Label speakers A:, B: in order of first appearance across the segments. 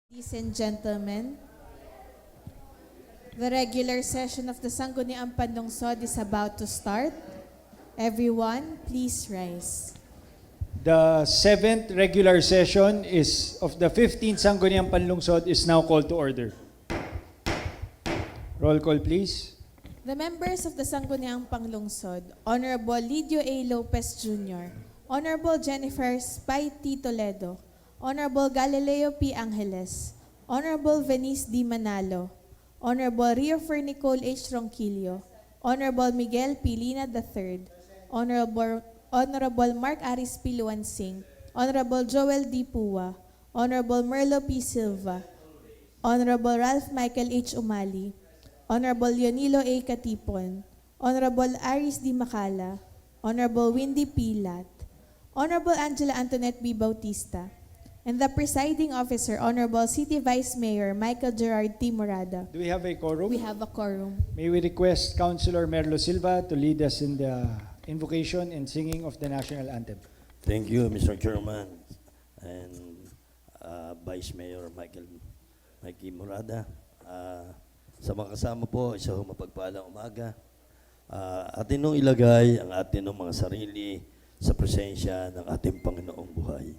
A: Ladies and gentlemen, the regular session of the Sangguniang Panlungsod is about to start. Everyone, please rise.
B: The 7th regular session of the 15th Sangguniang Panlungsod is now called to order. Roll call, please.
A: The members of the Sangguniang Panlungsod, Honorable Lidio A. Lopez Jr., Honorable Jennifer Spy T. Toledo, Honorable Galileo P. Angeles, Honorable Venice D. Manalo, Honorable Rio Fernicol H. Ronquillo, Honorable Miguel P. Lina III, Honorable Mark Aris P. Luansing, Honorable Joel D. Pua, Honorable Merlo P. Silva, Honorable Ralph Michael H. Umali, Honorable Leonilo A. Katipon, Honorable Aris D. Macala, Honorable Windy P. Lat, Honorable Angela Antoinette B. Bautista, and the presiding officer, Honorable City Vice Mayor Michael Gerard T. Morada.
B: Do we have a quorum?
A: We have a quorum.
B: May we request Councilor Merlo Silva to lead us in the invocation and singing of the national anthem.
C: Thank you, Mr. Chairman and Vice Mayor Mikey Morada. Sa mga kasama po, isa ho mapagpalang umaga. Atin nung ilagay ang atin ng mga sarili sa presensya ng ating Panginoong buhay.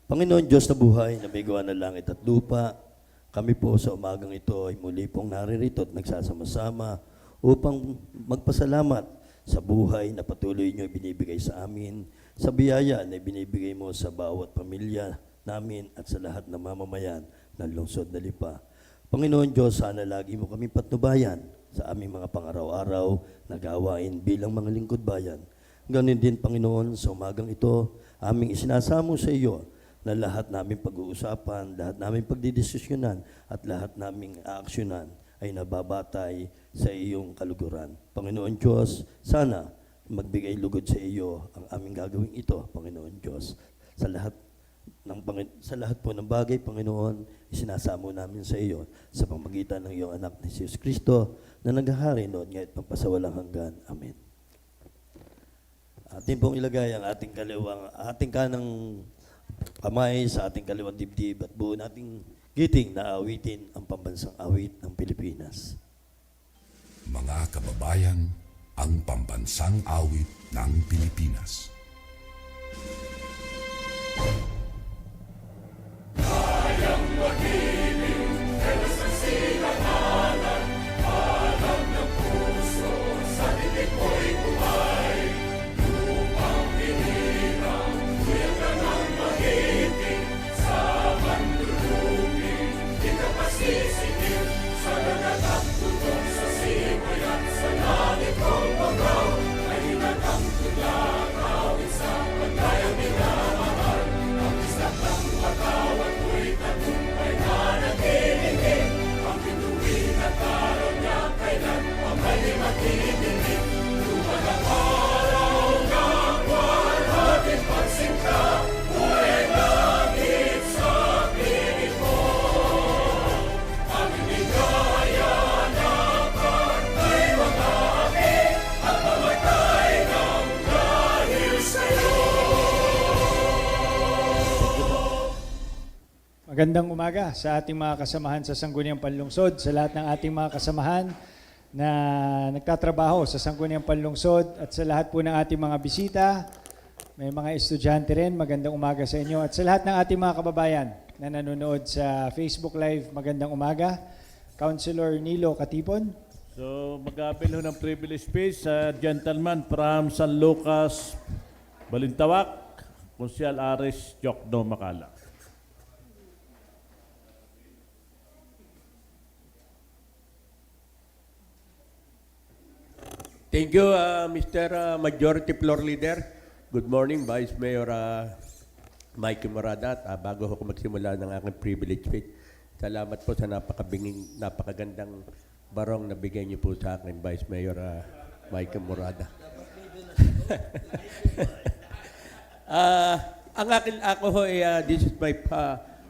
C: Panginoon Diyos na buhay, na may gawa ng langit at lupa, kami po sa umagang ito ay muli pong naririto at nagsasama-sama upang magpasalamat sa buhay na patuloy niyo binibigay sa amin, sa biyaya na binibigay mo sa bawat pamilya namin at sa lahat ng mamamayan ng lungsod na Lipa. Panginoon Diyos, sana lagi mo kami patnubayan sa aming mga pangaraw-araw na gawain bilang mga lingkod bayan. Ganun din, Panginoon, sa umagang ito, aming isinasamo sa iyo na lahat naming pag-uusapan, lahat naming pagdidesisyonan, at lahat naming aaksyonan ay nababatay sa iyong kaluguran. Panginoon Diyos, sana magbigay lugod sa iyo ang aming gagawin ito, Panginoon Diyos. Sa lahat po ng bagay, Panginoon, isinasamo namin sa iyo sa pamamagitan ng iyong anak na Jesus Kristo na naghahari noon ngayon pagpasawalang hanggan. Amen. Atin pong ilagay ang ating kanang kamay sa ating kaliwang dibdib at buo nating giting na awitin ang pambansang awit ng Pilipinas.
D: Mga kababayan, ang pambansang awit ng Pilipinas.
B: Magandang umaga sa ating mga kasamahan sa Sangguniang Panlungsod, sa lahat ng ating mga kasamahan na nagtatrabaho sa Sangguniang Panlungsod at sa lahat po ng ating mga bisita, may mga estudyante rin, magandang umaga sa inyo at sa lahat ng ating mga kababayan na nanonood sa Facebook Live, magandang umaga. Councilor Nilo Katipon.
E: So mag-apel ho ng privilege speech sa gentleman from San Lucas, Balintawak, Konsyal Aris Jokno Macala.
F: Thank you, Mr. Majority Floor Leader. Good morning, Vice Mayor Mikey Morada. Bago ako magsimula ng aking privilege speech, salamat po sa napakagandang barong na bigay niyo po sa akin, Vice Mayor Mikey Morada. Ako ho, this is my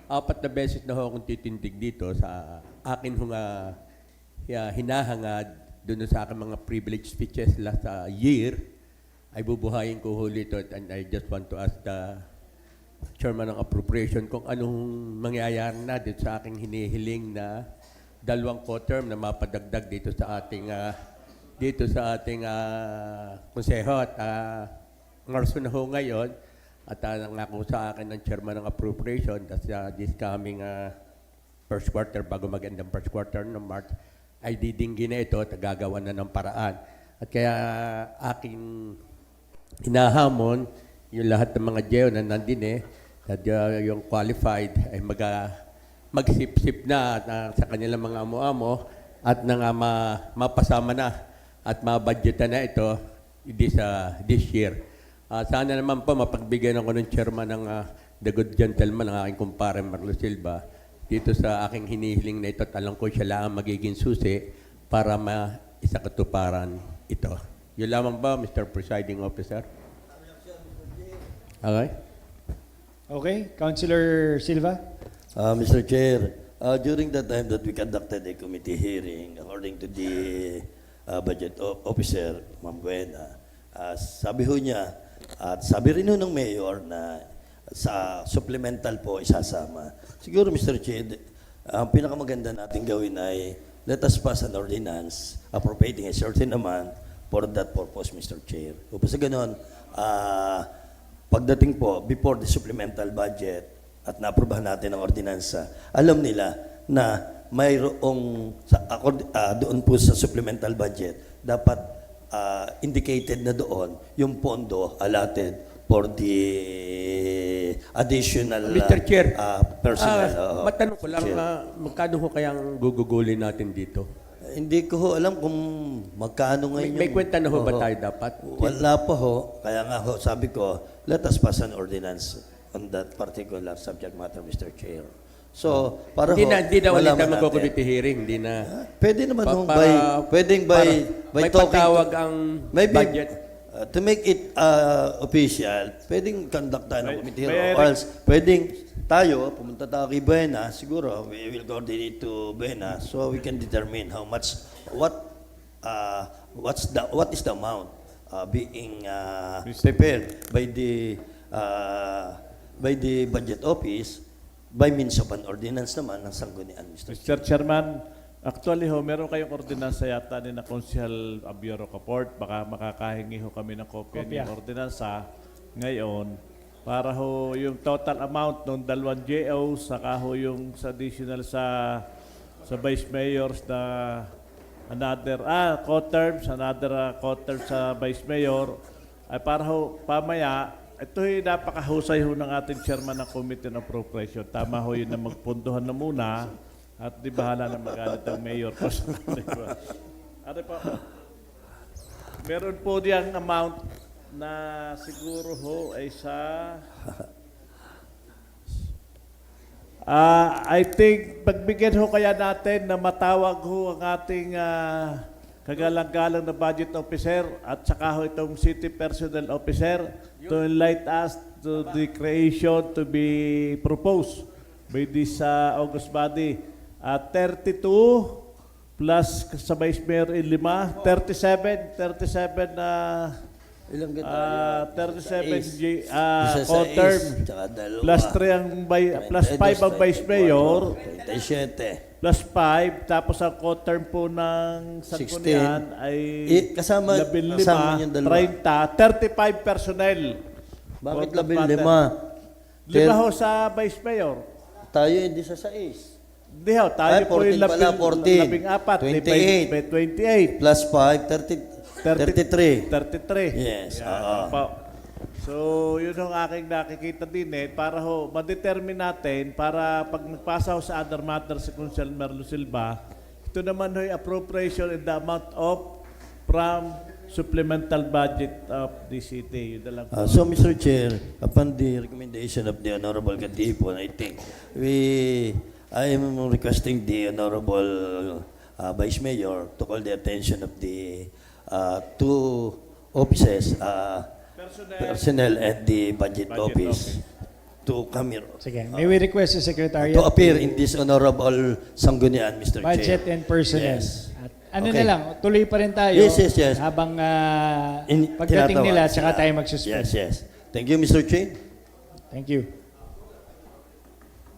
F: apat na beses na ho akong titindig dito sa akin hong hinahangad doon sa aking mga privilege speeches last year, ay bubuhayin ko ulit ito and I just want to ask the Chairman ng Appropriation kung anong mangyayari na dito sa aking hinihiling na 2 co-term na mapadagdag dito sa ating konseho at Marso na ho ngayon at nangako sa akin ng Chairman ng Appropriation that this coming first quarter bago mag-end ang first quarter ng March ay didinggi na ito at gagawa na ng paraan. At kaya aking hinahamon yung lahat ng mga GEO na nandun at yung qualified ay magsip-sip na sa kanilang mga amo-amo at mapasama na at mabudgetan na ito this year. Sana naman po mapagbigyan ako ng chairman ng The Good Gentleman, ang aking kumpare Marlo Silva, dito sa aking hinihiling na ito at alam ko siya lang magiging susi para maisakatuparan ito. Yun lamang ba, Mr. Presiding Officer? Okay.
B: Okay, Councilor Silva?
C: Mr. Chair, during the time that we conducted a committee hearing, according to the budget officer, Ma'am Buena, sabi ho niya, at sabi rin ho ng mayor na sa supplemental po isasama. Siguro, Mr. Chair, ang pinakamaganda natin gawin ay let us pass an ordinance appropriating a certain amount for that purpose, Mr. Chair. Upang sa ganon, pagdating po, before the supplemental budget at naaprubahan natin ang ordinansa, alam nila na mayroong, doon po sa supplemental budget, dapat indicated na doon yung pondo allotted for the additional
F: Mr. Chair,
C: personnel.
F: matanong ko lang,
C: Chair.
F: magkano ho kayang gugugulin natin dito?
C: Hindi ko ho alam kung magkano ngayon.
F: May kwenta na ho ba
C: Oo.
F: tayo dapat?
C: Wala pa ho. Kaya nga ho, sabi ko, let us pass an ordinance on that particular subject matter, Mr. Chair. So, para
F: Hindi na ulit
C: malaman
F: na
C: natin.
F: mag-committee hearing, hindi na.
C: Pwede naman ho,
F: Para-
C: pwedeng
F: may
C: talking
F: patawag
C: to-
F: ang
C: maybe,
F: budget.
C: to make it official, pwedeng conduct tayo ng committee
E: may-
C: hearing. Or else, pwedeng tayo, pumunta tayo kay Buena, siguro, we will coordinate to Buena so we can determine how much, what is the amount being prepared by the budget office by means of an ordinance naman ng sanggunian, Mr.
E: Mr. Chairman, actually ho, meron kayong ordinansa yata ni na Konsehal Abioro Caport. Baka makakahingi ho kami ng kopya
B: Kopya.
E: ng ordinansa ngayon para ho yung total amount ng 2 GO saka ho yung sa additional sa vice mayors na another co-term sa vice mayor ay para ho pamaya ito'y napakahusay ho ng ating chairman ng Committee on Appropriation. Tama ho yun na magpunduhan na muna at di bahala na magalit ang mayor. Ano po? Meron po diyang amount na siguro ho ay sa I think pagbigyan ho kaya natin na matawag ho ang ating kagalang-galang na budget officer at saka ho itong city personnel officer to enlighten us to the creation to be proposed by this August body. 32 plus sa Vice Mayor 5, 37 na
C: Ilang
E: 37
C: Isa sa
E: co-term
C: is, tsaka dalawa.
E: plus 3 ang plus 5 ang Vice Mayor
C: 37.
E: plus 5 tapos ang co-term po ng Sanggunian ay
C: Kasama yung dalawa.
E: 30, 35 personnel.
C: Bakit
E: Work of matter.
C: 15?
E: 5 ho sa Vice Mayor.
C: Tayo hindi sa 6.
E: Hindi ho, tayo
C: Ay,
E: po yung
C: 14 pala, 14.
E: 28.
C: 28. Plus 5, 33.
E: Yan,
C: Yes,
E: po. So, yun ang aking nakikita din para ho, ma-determine natin para pag nagpasa ho sa other matters si Consul Marlo Silva, ito naman ho appropriation in the amount of from supplemental budget of the city. Yun na lang po.
C: So, Mr. Chair, upon the recommendation of the Honorable Katipon, I think I am requesting the Honorable Vice Mayor to call the attention of the two offices, personnel and the budget office, to come here.
B: Sige, may we request the Secretariat
C: To appear in this Honorable Sanggunian, Mr.
B: budget
C: Chair.
B: and personnel.
C: Yes.
B: At ano
C: Okay.
B: na lang, tuloy pa rin tayo
C: Yes.
B: habang
C: In-
B: pagdating
C: tinatawag
B: nila,
C: sila.
B: tsaka tayo magsuspend.
C: Yes. Thank you, Mr. Chair.
B: Thank you.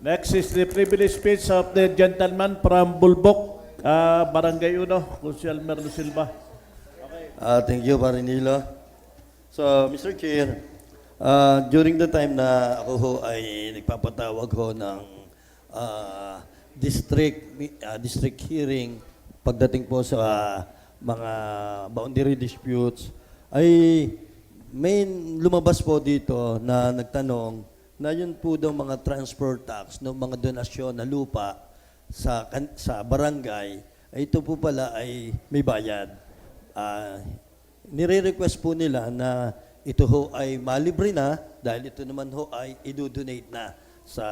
E: Next is the privilege speech of the gentleman from Bulbok, Barangay Uno, Consul Merlo Silva.
C: Thank you, Parinilo. So, Mr. Chair, during the time na ako ho ay nagpapatawag ho ng district hearing pagdating po sa mga boundary disputes, ay may lumabas po dito na nagtanong na yun po daw mga transfer tax ng mga donasyon na lupa sa barangay, ay ito po pala ay may bayad. Nire-request po nila na ito ho ay malibre na dahil ito naman ho ay idodonate na sa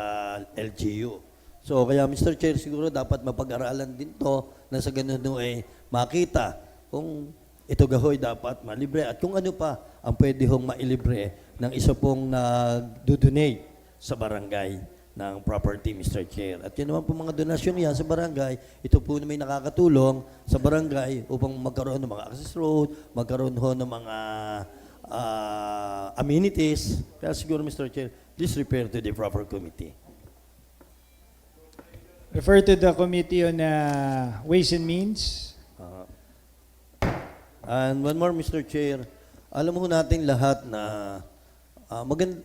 C: LGU. So kaya Mr. Chair, siguro dapat mapag-aralan din to na sa ganun ho ay makita kung ito gahoy dapat malibre at kung ano pa ang pwede hong mailibre ng isa pong nag-donate sa barangay ng property, Mr. Chair. At yun naman po mga donasyon yan sa barangay, ito po na may nakakatulong sa barangay upang magkaroon ng mga access road, magkaroon ho ng mga amenities. Kaya siguro, Mr. Chair, please refer to the proper committee.
B: Refer to the Committee on Ways and Means.
C: And one more, Mr. Chair, alam mo natin lahat na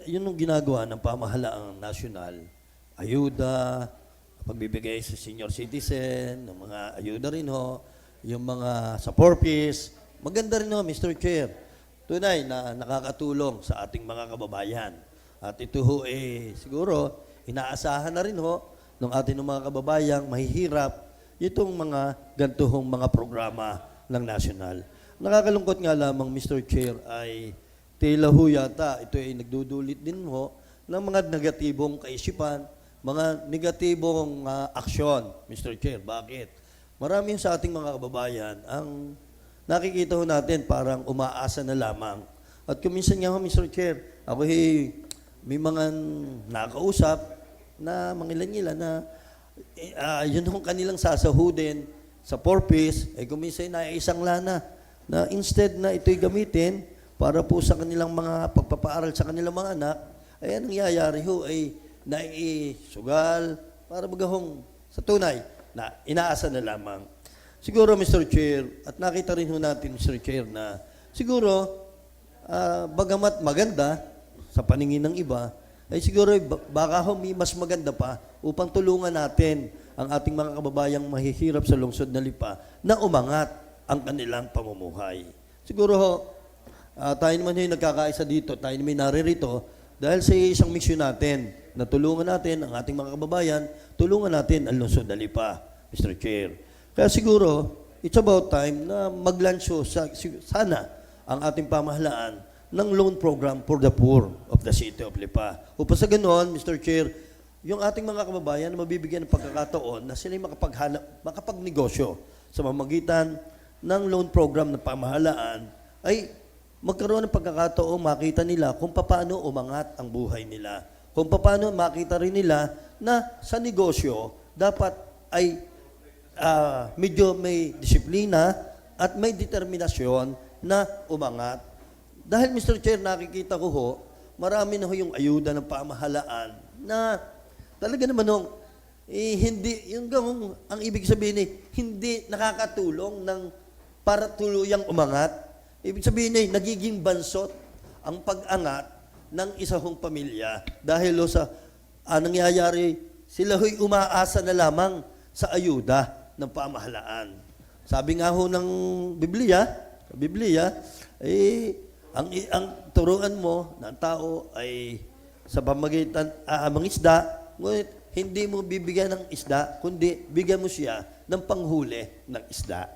C: yun yung ginagawa ng pamahalaang nasyonal, ayuda, pagbibigay sa senior citizen, ng mga ayuda rin ho, yung mga sa porpis, maganda rin ho, Mr. Chair. Tunay na nakakatulong sa ating mga kababayan. At ito ho siguro, inaasahan na rin ho ng ating mga kababayang mahihirap itong mga gantuhong mga programa ng nasyonal. Nakakalungkot nga lamang, Mr. Chair, ay tila ho yata ito ay nagdudulit din ho ng mga negatibong kaisipan, mga negatibong aksyon, Mr. Chair. Bakit? Marami sa ating mga kababayan ang nakikita ho natin parang umaasa na lamang. At kuminsan nga ho, Mr. Chair, ako may mga nakausap na mangilan-ngilan na yun ho kanilang sasahudin sa porpis, kuminsan na isang lana na instead na ito'y gamitin para po sa kanilang mga pagpapaaral sa kanilang mga anak, ay anong nangyayari ho ay naisugal para magahong sa tunay na inaasa na lamang. Siguro, Mr. Chair, at nakita rin ho natin, Mr. Chair, na siguro, bagamat maganda sa paningin ng iba, ay siguro baka ho may mas maganda pa upang tulungan natin ang ating mga kababayang mahihirap sa lungsod na Lipa na umangat ang kanilang pamumuhay. Siguro ho, tayo naman yung nagkakaisa dito, tayo naman naririto dahil sa isang misyon natin na tulungan natin ang ating mga kababayan, tulungan natin ang lungsod na Lipa, Mr. Chair. Kaya siguro, it's about time na maglansyo sana ang ating pamahalaan ng loan program for the poor of the city of Lipa. Upang sa ganoon, Mr. Chair, yung ating mga kababayan na mabibigyan ng pagkakataon na sila'y makapagnegosyo sa mamagitan ng loan program ng pamahalaan ay magkaroon ng pagkakataon makita nila kung paano umangat ang buhay nila. Kung paano makita rin nila na sa negosyo dapat ay medyo may disiplina at may determinasyon na umangat. Dahil Mr. Chair, nakikita ko ho, marami na ho yung ayuda ng pamahalaan na talaga naman ho, hindi, yung ang ibig sabihin hindi nakakatulong ng para tuluyang umangat. Ibig sabihin nagiging bansot ang pag-angat ng isa hong pamilya dahil sa nangyayari, sila ho'y umaasa na lamang sa ayuda ng pamahalaan. Sabi nga ho ng Biblia, ang turuan mo ng tao ay sa pamagitan mangisda, ngunit hindi mo bibigyan ng isda, kundi bigyan mo siya ng panghuli ng isda.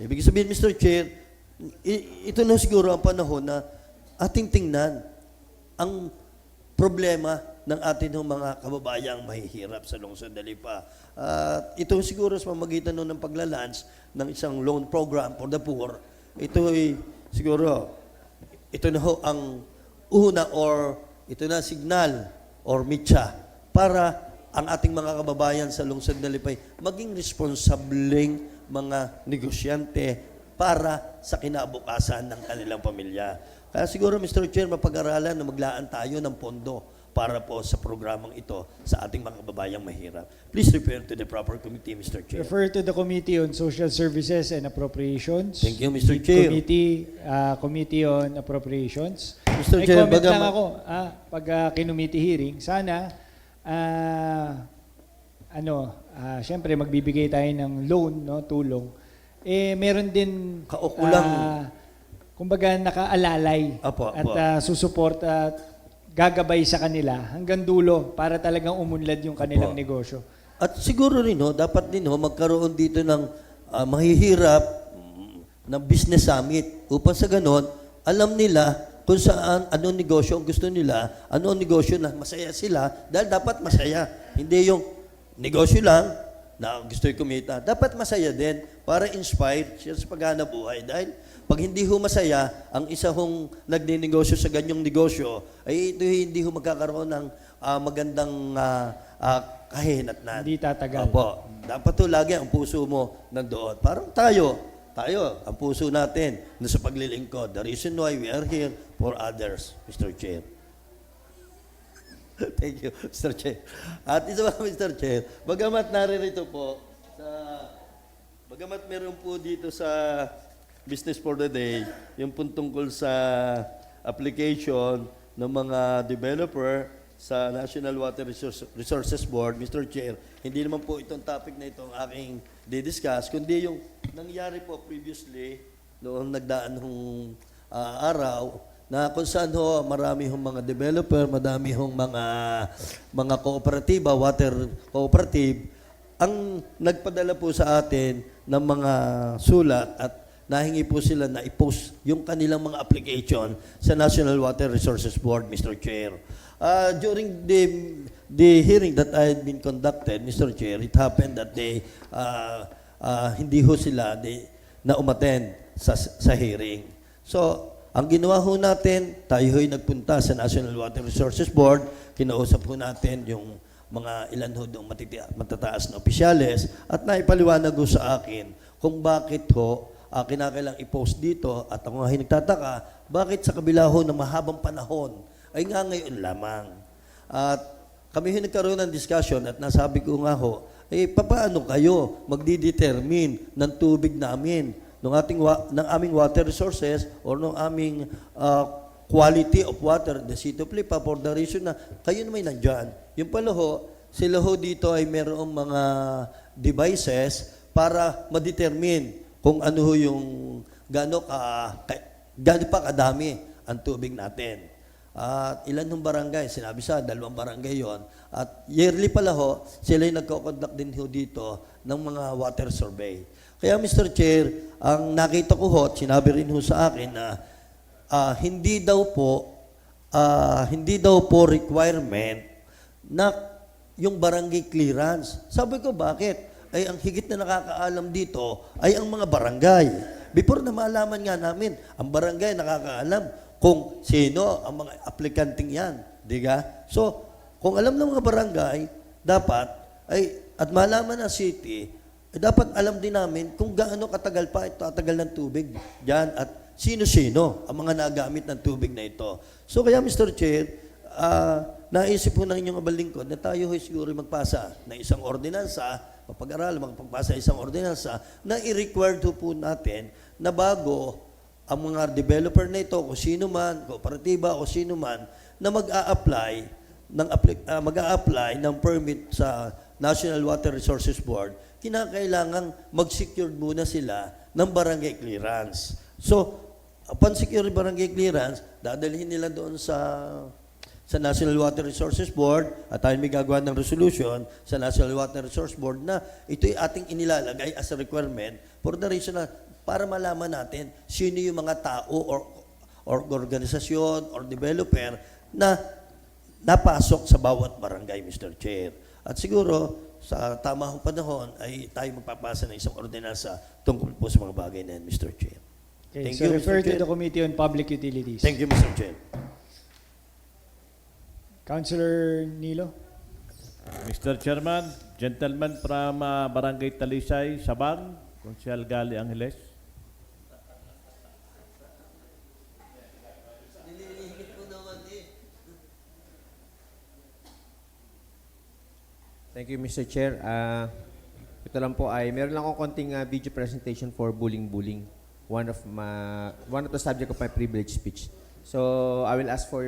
C: Ibig sabihin, Mr. Chair, ito na siguro ang panahon na ating tingnan ang problema ng ating mga kababayang mahihirap sa lungsod na Lipa. Ito siguro sa pamagitan ng paglalans ng isang loan program for the poor, ito ay siguro, ito na ho ang una or ito na signal or mitya para ang ating mga kababayan sa lungsod na Lipay maging responsableng mga negosyante para sa kinabukasan ng kanilang pamilya. Kaya siguro, Mr. Chair, mapag-aralan na maglaan tayo ng pondo para po sa programang ito sa ating mga kababayang mahirap. Please refer to the proper committee, Mr. Chair.
B: Refer to the Committee on Social Services and Appropriations.
C: Thank you, Mr.
B: Lead
C: Chair.
B: Committee on Appropriations.
C: Mr.
B: May
C: Chair,
B: comment lang
C: bagaman-
B: ako pag kinumiti hearing. Sana, syempre magbibigay tayo ng loan, no, tulong. Meron din
C: Kaukulang.
B: kumbaga nakaalalay
C: Apo,
B: at
C: apo.
B: susuporta at gagabay sa kanila hanggang dulo para talagang umunlad yung kanilang
C: Apo.
B: negosyo.
C: At siguro rin, dapat din magkaroon dito ng mahihirap na business summit upang sa ganon, alam nila kung saan, anong negosyo ang gusto nila, anong negosyo na masaya sila, dahil dapat masaya. Hindi yung negosyo lang na gusto'y kumita. Dapat masaya din para inspire siya sa paghanap buhay. Dahil pag hindi ho masaya, ang isa hong nagninegosyo sa ganyong negosyo, ay ito hindi ho magkakaroon ng magandang kahinatnan.
B: Hindi tatagal.
C: Opo. Dapat to lagi ang puso mo nandoon. Parang tayo, ang puso natin na sa paglilingkod. The reason why we are here for others, Mr. Chair. Thank you, Mr. Chair. At isa pa, Mr. Chair, bagamat naririto po, bagamat meron po dito sa Business for the Day, yung pong tungkol sa application ng mga developer sa National Water Resources Board, Mr. Chair, hindi naman po itong topic na itong aking didiscuss, kundi yung nangyari po previously, noong nagdaan hong araw, na kung saan ho, marami hong mga developer, madami hong mga kooperatiba, water cooperative, ang nagpadala po sa atin ng mga sulat at nahingi po sila na i-post yung kanilang mga application sa National Water Resources Board, Mr. Chair. During the hearing that I had been conducted, Mr. Chair, it happened that hindi ho sila na umattend sa hearing. So, ang ginawa ho natin, tayo ho'y nagpunta sa National Water Resources Board, kinausap ho natin yung mga ilan ho doong matataas na opisyales at naipaliwanag ho sa akin kung bakit ho kinakailang i-post dito at ako nga nagtataka, bakit sa kabila ho ng mahabang panahon ay nga ngayon lamang. At kami ho nagkaroon ng discussion at nasabi ko nga ho, paano kayo magdidetermine ng tubig namin, ng aming water resources or ng aming quality of water, the city of Lipa, for the reason na kayo naman nandyan. Yung pala ho, sila ho dito ay mayroong mga devices para ma-determine kung ano ho yung gaano pa kadami ang tubig natin. At ilan ng barangay, sinabi sa 2 barangay yon. At yearly pala ho, sila yung nagko-conduct din ho dito ng mga water survey. Kaya Mr. Chair, ang nakita ko ho, sinabi rin ho sa akin na hindi daw po requirement na yung barangay clearance. Sabi ko, bakit? Ay ang higit na nakakaalam dito ay ang mga barangay. Before na malaman nga namin, ang barangay nakakaalam kung sino ang mga aplikanting yan. Diga? So, kung alam ng mga barangay, dapat, at malaman ng city, dapat alam din namin kung gaano katagal pa ito, katagal ng tubig dyan at sino-sino ang mga nagamit ng tubig na ito. So, kaya Mr. Chair, naisip po ng inyong abalingkod na tayo siguro magpasa ng isang ordinansa, magpagpasa isang ordinansa na i-require po natin na bago ang mga developer na ito, kung sino man, kooperatiba o sino man, na mag-a-apply ng permit sa National Water Resources Board, kinakailangan mag-secure muna sila ng barangay clearance. So, upon secure barangay clearance, dadalhin nila doon sa National Water Resources Board at tayo may gagawa ng resolution sa National Water Resource Board na ito'y ating inilalagay as a requirement for the reason na para malaman natin sino yung mga tao or organisasyon or developer na napasok sa bawat barangay, Mr. Chair. At siguro, sa tamang panahon ay tayo magpapasa ng isang ordinansa tungkol po sa mga bagay na yan, Mr. Chair.
B: Okay,
C: Thank
B: so
C: you,
B: refer
C: Mr.
B: to
C: Chair.
B: the Committee on Public Utilities.
C: Thank you, Mr. Chair.
B: Councilor Nilo.
E: Mr. Chairman, gentlemen from Barangay Talisay, Sabang, Konsyal Gali Angeles.
G: Thank you, Mr. Chair. Ito lang po ay, meron lang akong konting video presentation for bullying. One of the subject of my privilege speech. So, I will ask for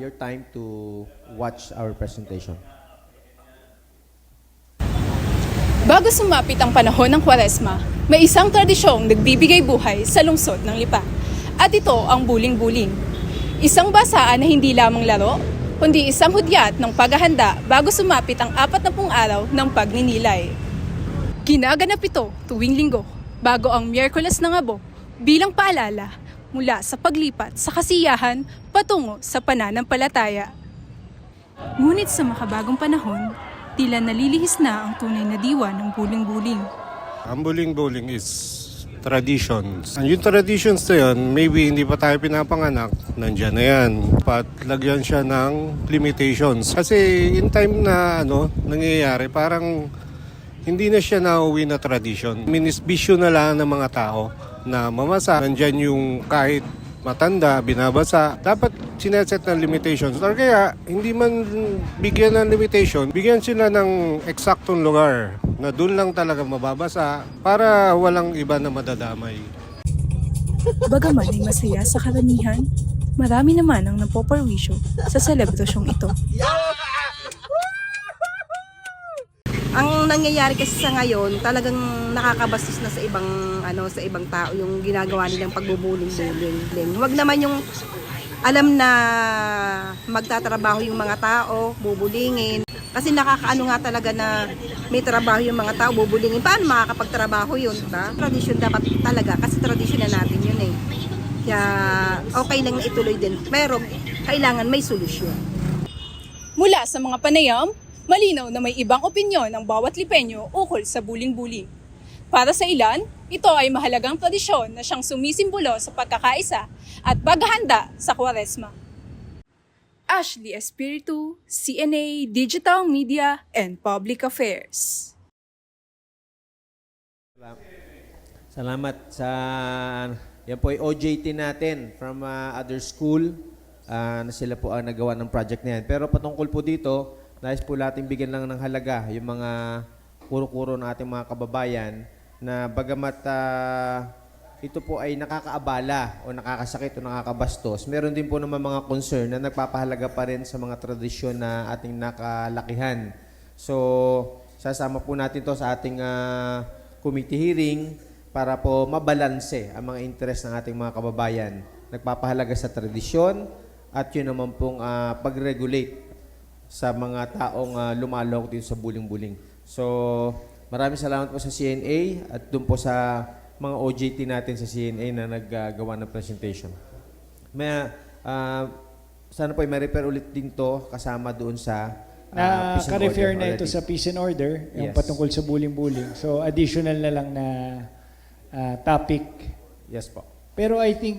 G: your time to watch our presentation.
H: Bago sumapit ang panahon ng Kwaresma, may isang tradisyong nagbibigay buhay sa lungsod ng Lipa. At ito ang buling-buling. Isang basaan na hindi lamang laro, kundi isang hudyat ng paghahanda bago sumapit ang 40 araw ng pagninilay. Ginaganap ito tuwing linggo, bago ang Miyerkules ng Abo, bilang paalala mula sa paglipat sa kasiyahan patungo sa pananampalataya. Ngunit sa makabagong panahon, tila nalilihis na ang tunay na diwa ng buling-buling.
I: Ang buling-buling is traditions. Yung traditions na yun, maybe hindi pa tayo pinapanganak, nandyan na yan. Patlagyan siya ng limitations. Kasi in time na nangyayari, parang hindi na siya nauwi na tradition. Minisbisyo na lang ng mga tao na mamasa. Nandyan yung kahit matanda, binabasa. Dapat sineset ng limitations. Or kaya, hindi man bigyan ng limitation, bigyan sila ng eksaktong lugar na doon lang talaga mababasa para walang iba na madadamay.
H: Bagaman ay masaya sa karamihan, marami naman ang napoperwisyo sa selebrasyong ito.
J: Ang nangyayari kasi sa ngayon, talagang nakakabastos na sa ibang tao yung ginagawa nilang pagbubuling-buling. Huwag naman yung alam na magtatrabaho yung mga tao, bubulingin. Kasi nakakaano nga talaga na may trabaho yung mga tao, bubulingin. Paano makakapagtrabaho yun, diba? Tradisyon dapat talaga, kasi tradisyon na natin yun eh. Kaya okay lang na ituloy din, pero kailangan may solusyon.
H: Mula sa mga panayam, malinaw na may ibang opinyon ng bawat Lipenyo ukol sa buling-buling. Para sa ilan, ito ay mahalagang tradisyon na siyang sumisimbolo sa pagkakaisa at paghahanda sa Kwaresma. Ashley Espiritu, CNA Digital Media and Public Affairs.
G: Salamat sa yan po ay OJT natin from other school na sila po ang nagawa ng project na yan. Pero patungkol po dito, nais po natin bigyan lang ng halaga yung mga kuro-kuro ng ating mga kababayan na bagamat ito po ay nakakaabala o nakakasakit o nakakabastos, meron din po naman mga concern na nagpapahalaga pa rin sa mga tradisyon na ating nakalakihan. So, sasama po natin to sa ating committee hearing para po mabalanse ang mga interest ng ating mga kababayan. Nagpapahalaga sa tradisyon at yun naman pong pag-regulate sa mga taong lumalok dito sa buling-buling. So, maraming salamat po sa CNA at doon po sa mga OJT natin sa CNA na naggagawa ng presentation. Sana po may-refer ulit din to kasama doon sa peace and
B: Naka-refer
G: order
B: na ito
G: already.
B: sa peace and order, yung
G: Yes.
B: patungkol sa buling-buling. So, additional na lang na topic.
G: Yes po.
B: Pero I think,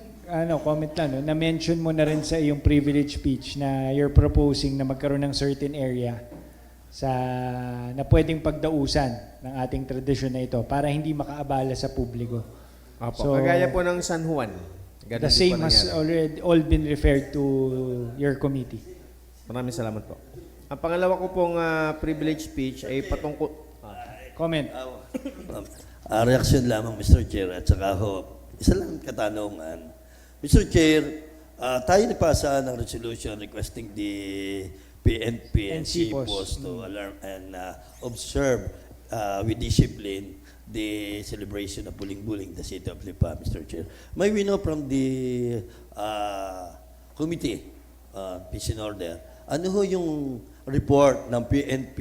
B: comment lang, na-mention mo na rin sa iyong privilege speech na you're proposing na magkaroon ng certain area na pwedeng pagdausan ng ating tradisyon na ito para hindi makaabala sa publiko.
G: So, kagaya po ng San Juan. Ganun
B: The
G: din
B: same
G: po
B: has
G: nangyari.
B: already all been referred to your committee.
G: Maraming salamat po. Ang pangalawa ko pong privilege speech ay patungkol...
B: Comment.
C: Reaksyon lamang, Mr. Chair, at saka isa lang katanungan. Mr. Chair, tayo napasa ng resolution requesting the PNP and CPOS to alarm and observe with discipline the celebration of Buling-Buling, the city of Lipa, Mr. Chair. May we know from the committee, Peace and Order, ano ho yung report ng PNP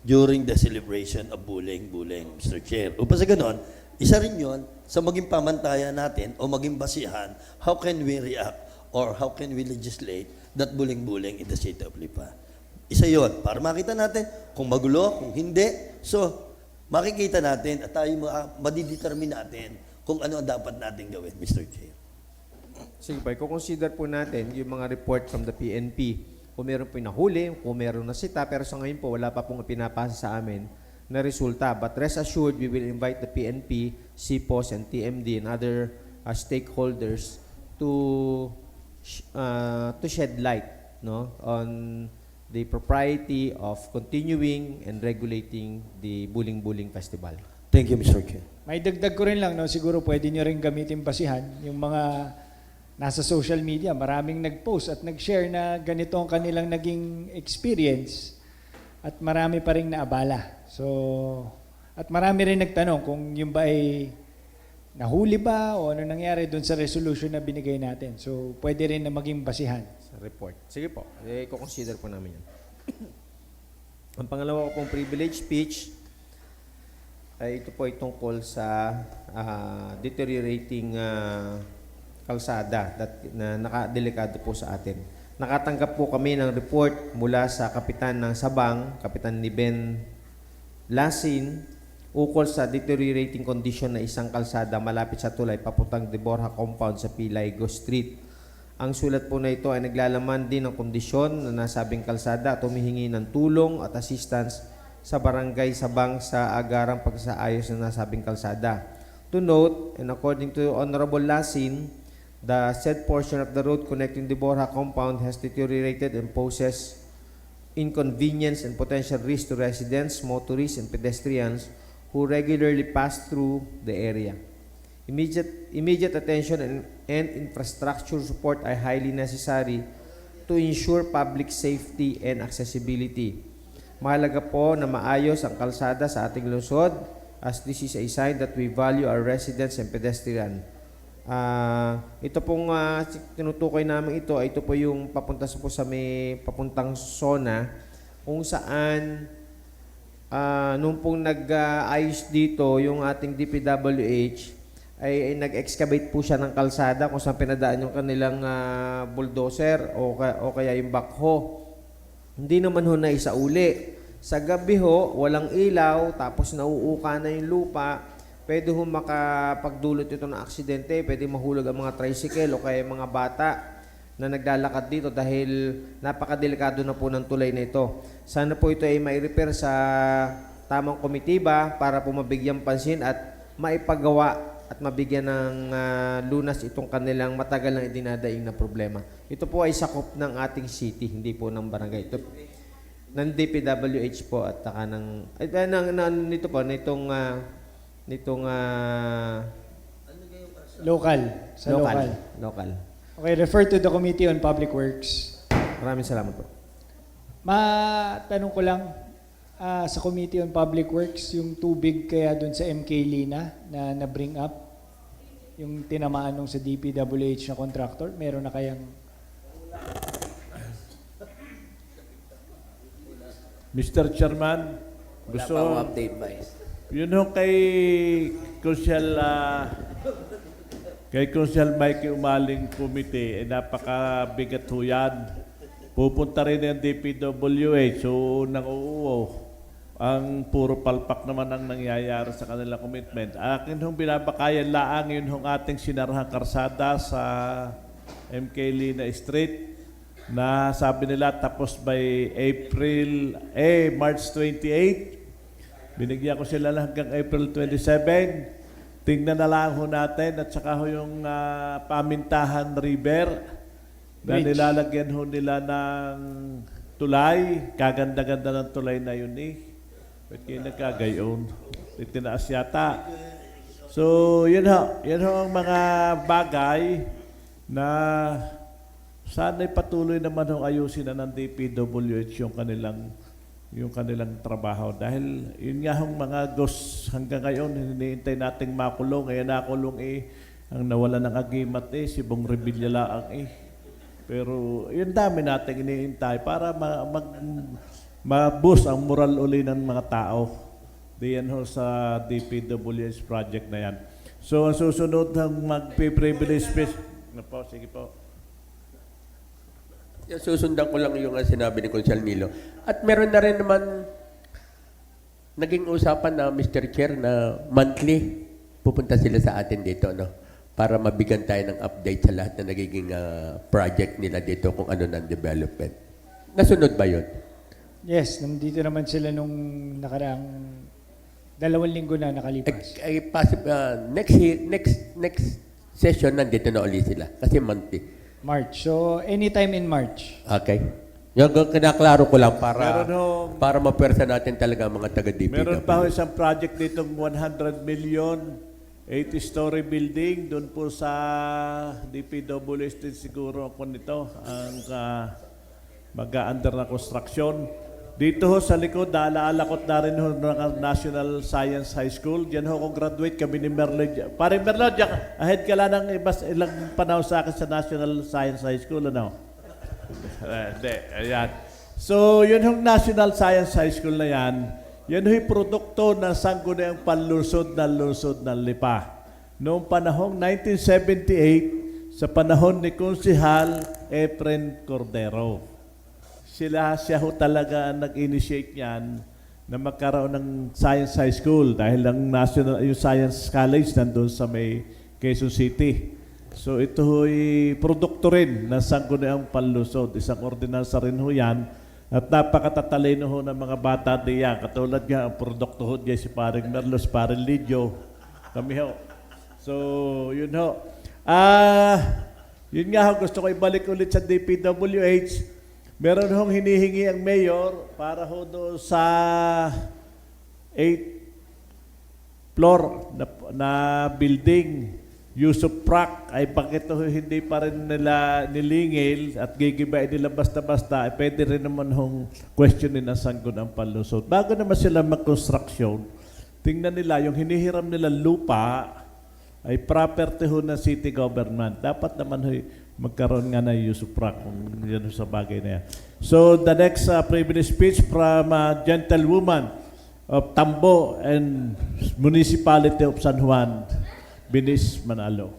C: during the celebration of Buling-Buling, Mr. Chair? Upang sa ganon, isa rin yun sa maging pamantayan natin o maging basihan, how can we react or how can we legislate that Buling-Buling in the city of Lipa? Isa yon para makita natin kung magulo, kung hindi. So, makikita natin at tayo madidetermine natin kung ano ang dapat natin gawin, Mr. Chair.
G: Sige pa, i-consider po natin yung mga report from the PNP. Kung meron po nahuli, kung meron nasita, pero sa ngayon po, wala pa pong pinapasa sa amin na resulta. But rest assured, we will invite the PNP, CPOS, and TMD and other stakeholders to shed light on the propriety of continuing and regulating the Buling-Buling Festival.
C: Thank you, Mr. Chair.
B: May dagdag ko rin lang, no, siguro pwede nyo rin gamitin basihan yung mga nasa social media. Maraming nag-post at nag-share na ganito ang kanilang naging experience at marami pa rin naabala. So, at marami rin nagtanong kung yung ba ay nahuli ba o ano nangyari doon sa resolution na binigay natin. So, pwede rin na maging basihan.
G: Sa report. Sige po, i-consider po namin yan. Ang pangalawa ko pong privilege speech ay ito po ay tungkol sa deteriorating kalsada na nakadelikado po sa atin. Nakatanggap po kami ng report mula sa Kapitan ng Sabang, Kapitan ni Ben Lasin, ukol sa deteriorating condition na isang kalsada malapit sa tulay papuntang De Borja Compound sa Pilaygo Street. Ang sulat po na ito ay naglalaman din ng kondisyon na nasabing kalsada at humihingi ng tulong at assistance sa barangay Sabang sa agarang pagsaayos na nasabing kalsada. To note, and according to Honorable Lasin, the said portion of the road connecting the Borja compound has deteriorated and poses inconvenience and potential risk to residents, motorists, and pedestrians who regularly pass through the area. Immediate attention and infrastructure support are highly necessary to ensure public safety and accessibility. Mahalaga po na maayos ang kalsada sa ating lungsod as this is a sign that we value our residents and pedestrian. Ito pong tinutukoy namin ito po yung papunta po sa may papuntang zona kung saan nung pong nag-ayos dito yung ating DPWH ay nag-excavate po siya ng kalsada kung saan pinadaan yung kanilang bulldozer o kaya yung backhoe. Hindi naman ho na isauli. Sa gabi ho, walang ilaw, tapos nauuka na yung lupa, pwede ho makapagdulot ito ng aksidente, pwede mahulog ang mga tricycle o kaya mga bata na naglalakad dito dahil napakadelikado na po ng tulay na ito. Sana po ito ay mai-repair sa tamang komitiba para po mabigyan pansin at maipagawa at mabigyan ng lunas itong kanilang matagal nang idinadaing na problema. Ito po ay sakop ng ating city, hindi po ng barangay. Ito, ng DPWH po at saka nitong
B: Local. Sa local.
G: Local.
B: Okay, refer to the Committee on Public Works.
G: Maraming salamat po.
B: Matanong ko lang, sa Committee on Public Works, yung tubig kaya doon sa MK Lina na na-bring up, yung tinamaan nung sa DPWH na contractor, meron na kayang...
E: Mr. Chairman, gusto...
K: Wala pa akong update, Vice.
E: Yun ho kay Consul Mikey Umaling Committee, napakabigat ho yan. Pupunta rin yung DPWH, so nang uuwo. Ang puro palpak naman ang nangyayari sa kanilang commitment. Akin hong binabakayan laang yun hong ating sinarahang karsada sa MK Lina Street na sabi nila tapos by March 28. Binigyan ko sila hanggang April 27. Tingnan na lang ho natin at saka ho yung Pamintahan River na nilalagyan ho nila ng tulay. Kaganda-ganda ng tulay na yun eh. Ba't kayo nagkagayon? Itinaas yata. So, yun ho ang mga bagay na sana'y patuloy naman ho ayusin na ng DPWH yung kanilang trabaho. Dahil yun nga hong mga ghosts hanggang ngayon, hinihintay nating makulong. Ngayon nakulong ang nawala ng agimat si Bong Revilla laang Pero yun dami nating hinihintay para ma-boost ang moral uli ng mga tao. Diyan ho sa DPWH project na yan. So ang susunod ng mag-privilege speech. Sige po.
F: Susundan ko lang yung sinabi ni Consul Nilo. At meron na rin naman naging usapan na Mr. Chair na monthly pupunta sila sa atin dito, no? Para mabigyan tayo ng update sa lahat na nagiging project nila dito kung ano ng development. Nasunod ba yun?
B: Yes, nandito naman sila nung nakaraang 2 linggo na nakalipas.
F: Next session nandito na ulit sila kasi monthly.
B: March. So, anytime in March.
F: Okay. Yung kinaklaro ko lang para
E: Meron hong-
F: para mapwersa natin talaga ang mga taga-DPW.
E: Meron pa ho isang project ditong 100 million, 80-story building, doon po sa DPWH din siguro ako nito, ang mag-under na construction. Dito ho sa likod, naalala ko na rin ho ng National Science High School. Diyan ho ako graduate kami ni Merlo. Pare Merlo, ahead ka lang ng ilang panahon sa akin sa National Science High School, ano? Hindi, ayan. So, yun yung National Science High School na yan, yan yung produkto ng sangguniang panlusod ng Lipa. Noong panahong 1978, sa panahon ni Konsehal Efren Cordero. Siya ho talaga ang nag-initiate niyan na magkaroon ng Science High School dahil ang yung Science College nandun sa may Quezon City. So ito ho'y produkto rin ng sangguniang panlusod. Isang ordinansa rin ho yan. At napakatatalino ho ng mga bata diyan. Katulad nga, ang produkto ho diyan si Paring Merlos, Paring Lidio. Kami ho. So, yun ho. Yun nga ho, gusto ko ibalik ulit sa DPWH. Meron hong hinihingi ang mayor para ho doon sa 8th floor na building. Use of PRAC ay bakit ho hindi pa rin nila nilingil at gigibain nila basta-basta, pwede rin naman hong questionin ang sangguniang panlusod. Bago naman sila mag-construction, tingnan nila yung hinihiram nila lupa ay property ho ng city government. Dapat naman ho magkaroon nga na use of PRAC kung yan sa bagay na yan. So the next privilege speech from gentlewoman of Tambo and Municipality of San Juan, Binis Manalo.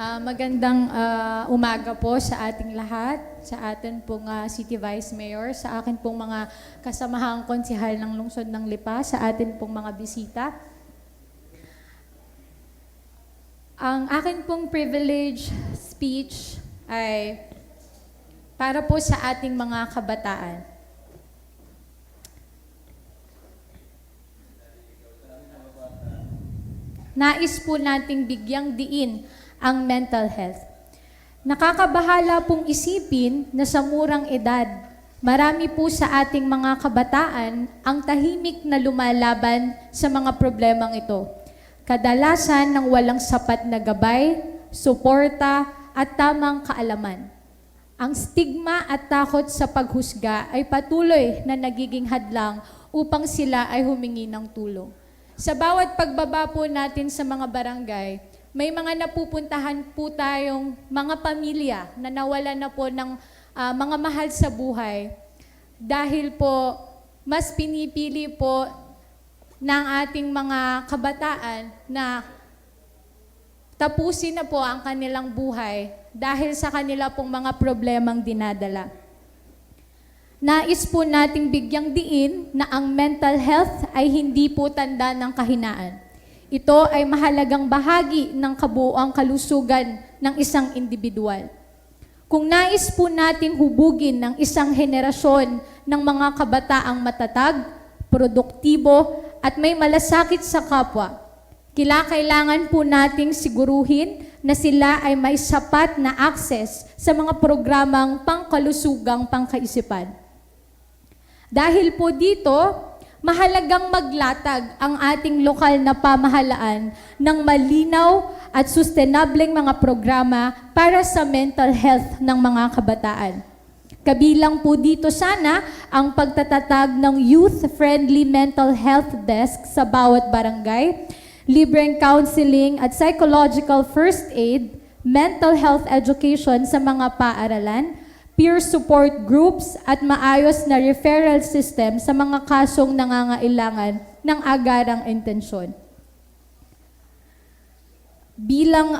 K: Magandang umaga po sa ating lahat, sa atin pong City Vice Mayor, sa akin pong mga kasamahang konsehal ng Lungsod ng Lipa, sa atin pong mga bisita. Ang akin pong privilege speech ay para po sa ating mga kabataan. Nais po nating bigyang diin ang mental health. Nakakabahala pong isipin na sa murang edad, marami po sa ating mga kabataan ang tahimik na lumalaban sa mga problemang ito. Kadalasan ng walang sapat na gabay, suporta at tamang kaalaman. Ang stigma at takot sa paghusga ay patuloy na nagiging hadlang upang sila ay humingi ng tulong. Sa bawat pagbaba po natin sa mga barangay, may mga napupuntahan po tayong mga pamilya na nawala na po ng mga mahal sa buhay dahil po mas pinipili po ng ating mga kabataan na tapusin na po ang kanilang buhay dahil sa kanila pong mga problemang dinadala. Nais po nating bigyang diin na ang mental health ay hindi po tanda ng kahinaan. Ito ay mahalagang bahagi ng kabuuang kalusugan ng isang individual. Kung nais po nating hubugin ng isang henerasyon ng mga kabataang matatag, produktibo, at may malasakit sa kapwa, kailangan po nating siguruhin na sila ay may sapat na access sa mga programang pangkalusugang pangkaisipan. Dahil po dito, mahalagang maglatag ang ating lokal na pamahalaan ng malinaw at sustainableng mga programa para sa mental health ng mga kabataan. Kabilang po dito sana ang pagtatatag ng youth-friendly mental health desk sa bawat barangay, libreng counseling at psychological first aid, mental health education sa mga paaralan, peer support groups at maayos na referral system sa mga kasong nangangailangan ng agarang intensyon. Bilang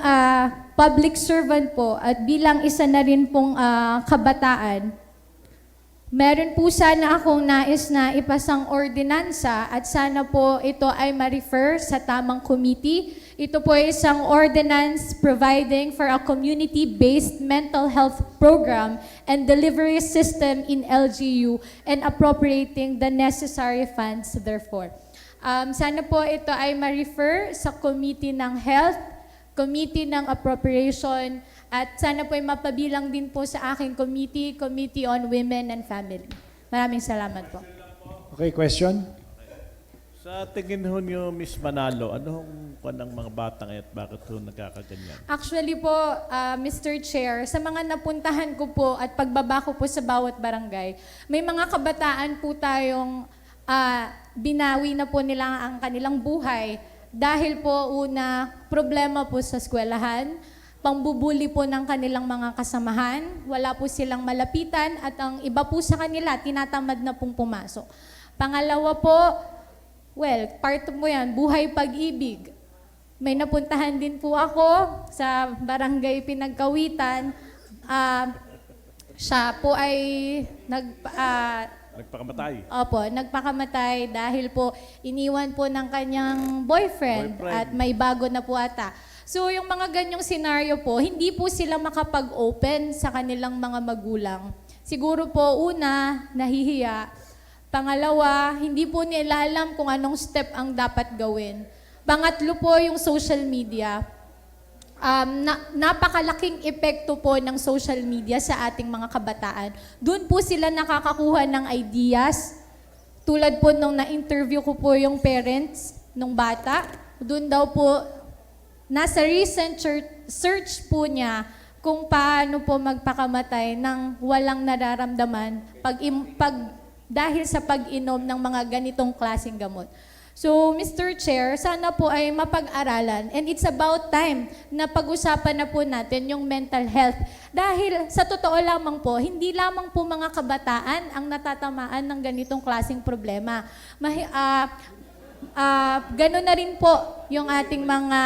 K: public servant po at bilang isa na rin pong kabataan, Meron po sana akong nais na ipasang ordinansa at sana po ito ay ma-refer sa tamang committee. Ito po ay isang ordinance providing for a community-based mental health program and delivery system in LGU and appropriating the necessary funds therefore. Sana po ito ay ma-refer sa Committee ng Health, Committee ng Appropriation, at sana po ay mapabilang din po sa aking committee, Committee on Women and Family. Maraming salamat po.
B: Okay, question?
E: Sa tingin ho niyo, Miss Manalo, ano ang mga batang at bakit ho nagkakaganyan?
K: Actually po, Mr. Chair, sa mga napuntahan ko po at pagbaba ko po sa bawat barangay, may mga kabataan po tayong binawi na po nila ang kanilang buhay dahil po una, problema po sa eskwelahan, pangbubuli po ng kanilang mga kasamahan, wala po silang malapitan at ang iba po sa kanila, tinatamad na pong pumasok. Pangalawa po, well, part po yan, buhay pag-ibig. May napuntahan din po ako sa barangay Pinagkawitan. Siya po ay
E: Nagpakamatay.
K: Opo, nagpakamatay dahil po iniwan po ng kanyang boyfriend at may bago na po ata. So yung mga ganyong senaryo po, hindi po sila makapag-open sa kanilang mga magulang. Siguro po una, nahihiya. Pangalawa, hindi po nila alam kung anong step ang dapat gawin. Pangatlo po yung social media. Napakalaking epekto po ng social media sa ating mga kabataan. Doon po sila nakakakuha ng ideas. Tulad po nung na-interview ko po yung parents nung bata, doon daw po, nasa recent search po niya kung paano po magpakamatay ng walang nararamdaman dahil sa pag-inom ng mga ganitong klaseng gamot. So, Mr. Chair, sana po ay mapag-aralan and it's about time na pag-usapan na po natin yung mental health. Dahil sa totoo lamang po, hindi lamang po mga kabataan ang natatamaan ng ganitong klaseng problema. Ganun na rin po yung ating mga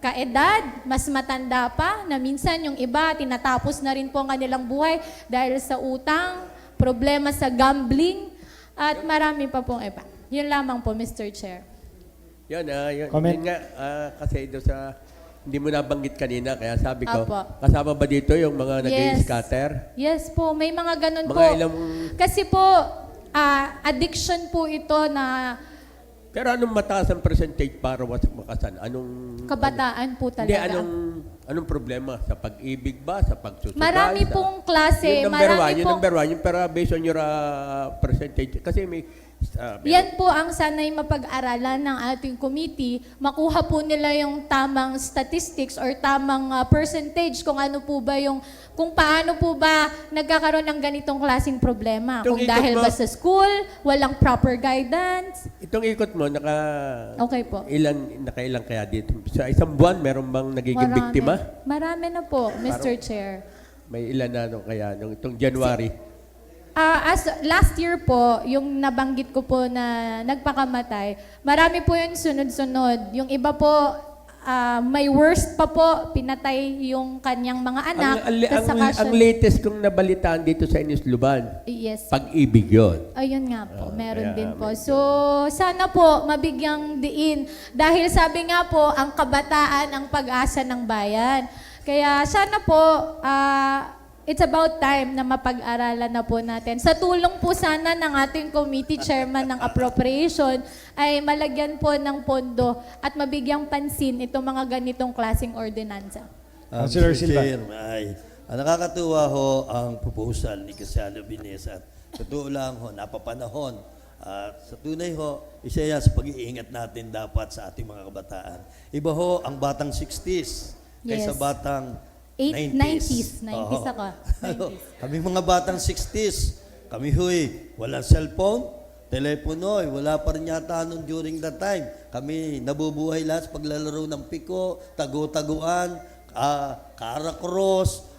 K: kaedad, mas matanda pa, na minsan yung iba, tinatapos na rin po ang kanilang buhay dahil sa utang, problema sa gambling, at marami pa pong iba. Yun lamang po, Mr. Chair.
F: Yun,
B: Comment?
F: yun nga, kasi doon sa, hindi mo nabanggit kanina, kaya sabi ko,
K: Apo.
F: kasama ba dito yung mga nag-scatter?
K: Yes po, may mga ganun
F: Mga
K: po.
F: ilang...
K: Kasi po, addiction po ito na
F: Pero anong mataas ang percentage para makasan? Anong...
K: kabataan po talaga.
F: Hindi, anong problema? Sa pag-ibig ba? Sa pagsusugal?
K: Marami pong klase, marami
F: Yung
K: pong...
F: number one, yung pero based on your percentage. Kasi may...
K: Yan po ang sanay mapag-aralan ng ating committee. Makuha po nila yung tamang statistics or tamang percentage kung ano po ba yung, kung paano po ba nagkakaroon ng ganitong klaseng problema.
F: Itong
K: Kung
F: ikot
K: dahil
F: mo-
K: ba sa school, walang proper guidance.
F: Itong ikot mo,
K: Okay po.
F: nakailang kaya dito? Sa isang buwan, meron bang nagiging biktima?
K: Marami na po, Mr. Chair.
F: May ilan na kaya nung itong January?
K: As last year po, yung nabanggit ko po na nagpakamatay, marami po yung sunod-sunod. Yung iba po, may worst pa po, pinatay yung kanyang mga anak.
F: Ang latest kong nabalitaan dito sa Inis Luban,
K: Yes.
F: pag-ibig yun.
K: Ayun nga po, meron
F: kaya
K: din po. So, sana po mabigyang diin. Dahil sabi nga po, ang kabataan ang pag-asa ng bayan. Kaya sana po, it's about time na mapag-aralan na po natin. Sa tulong po sana ng ating committee chairman ng appropriation ay malagyan po ng pondo at mabigyang pansin itong mga ganitong klaseng ordinansa.
B: Councilor
C: Mr.
B: Silva.
C: Chair, nakakatuwa ho ang proposal ni Casano Binesa. Totoo lang ho, napapanahon. Sa tunay ho, isa yan sa pag-iingat natin dapat sa ating mga kabataan. Iba ho ang batang 60s kaysa
K: Yes.
C: batang
K: 90s
C: Oo.
K: ako. 90s.
C: Kami mga batang 60s, kami huy, walang cellphone, telepono, wala pa rin yata nun during that time. Kami nabubuhay lahat sa paglalaro ng piko, tagu-taguan, karakros,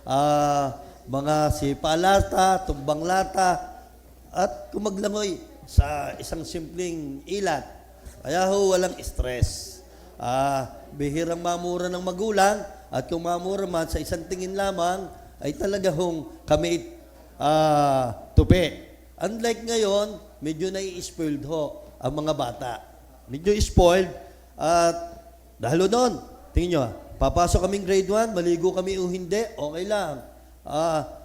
C: mga sipalata, tumbang lata, at kumaglangoy sa isang simpleng ilat. Kaya ho, walang stress. Bihirang mamura ng magulang, at kung mamura man sa isang tingin lamang, ay talaga hong kami tupi. Unlike ngayon, medyo nai-spoiled ho ang mga bata. Medyo spoiled. At dahil doon, tingin nyo, papasok kaming grade 1, maligo kami o hindi, okay lang.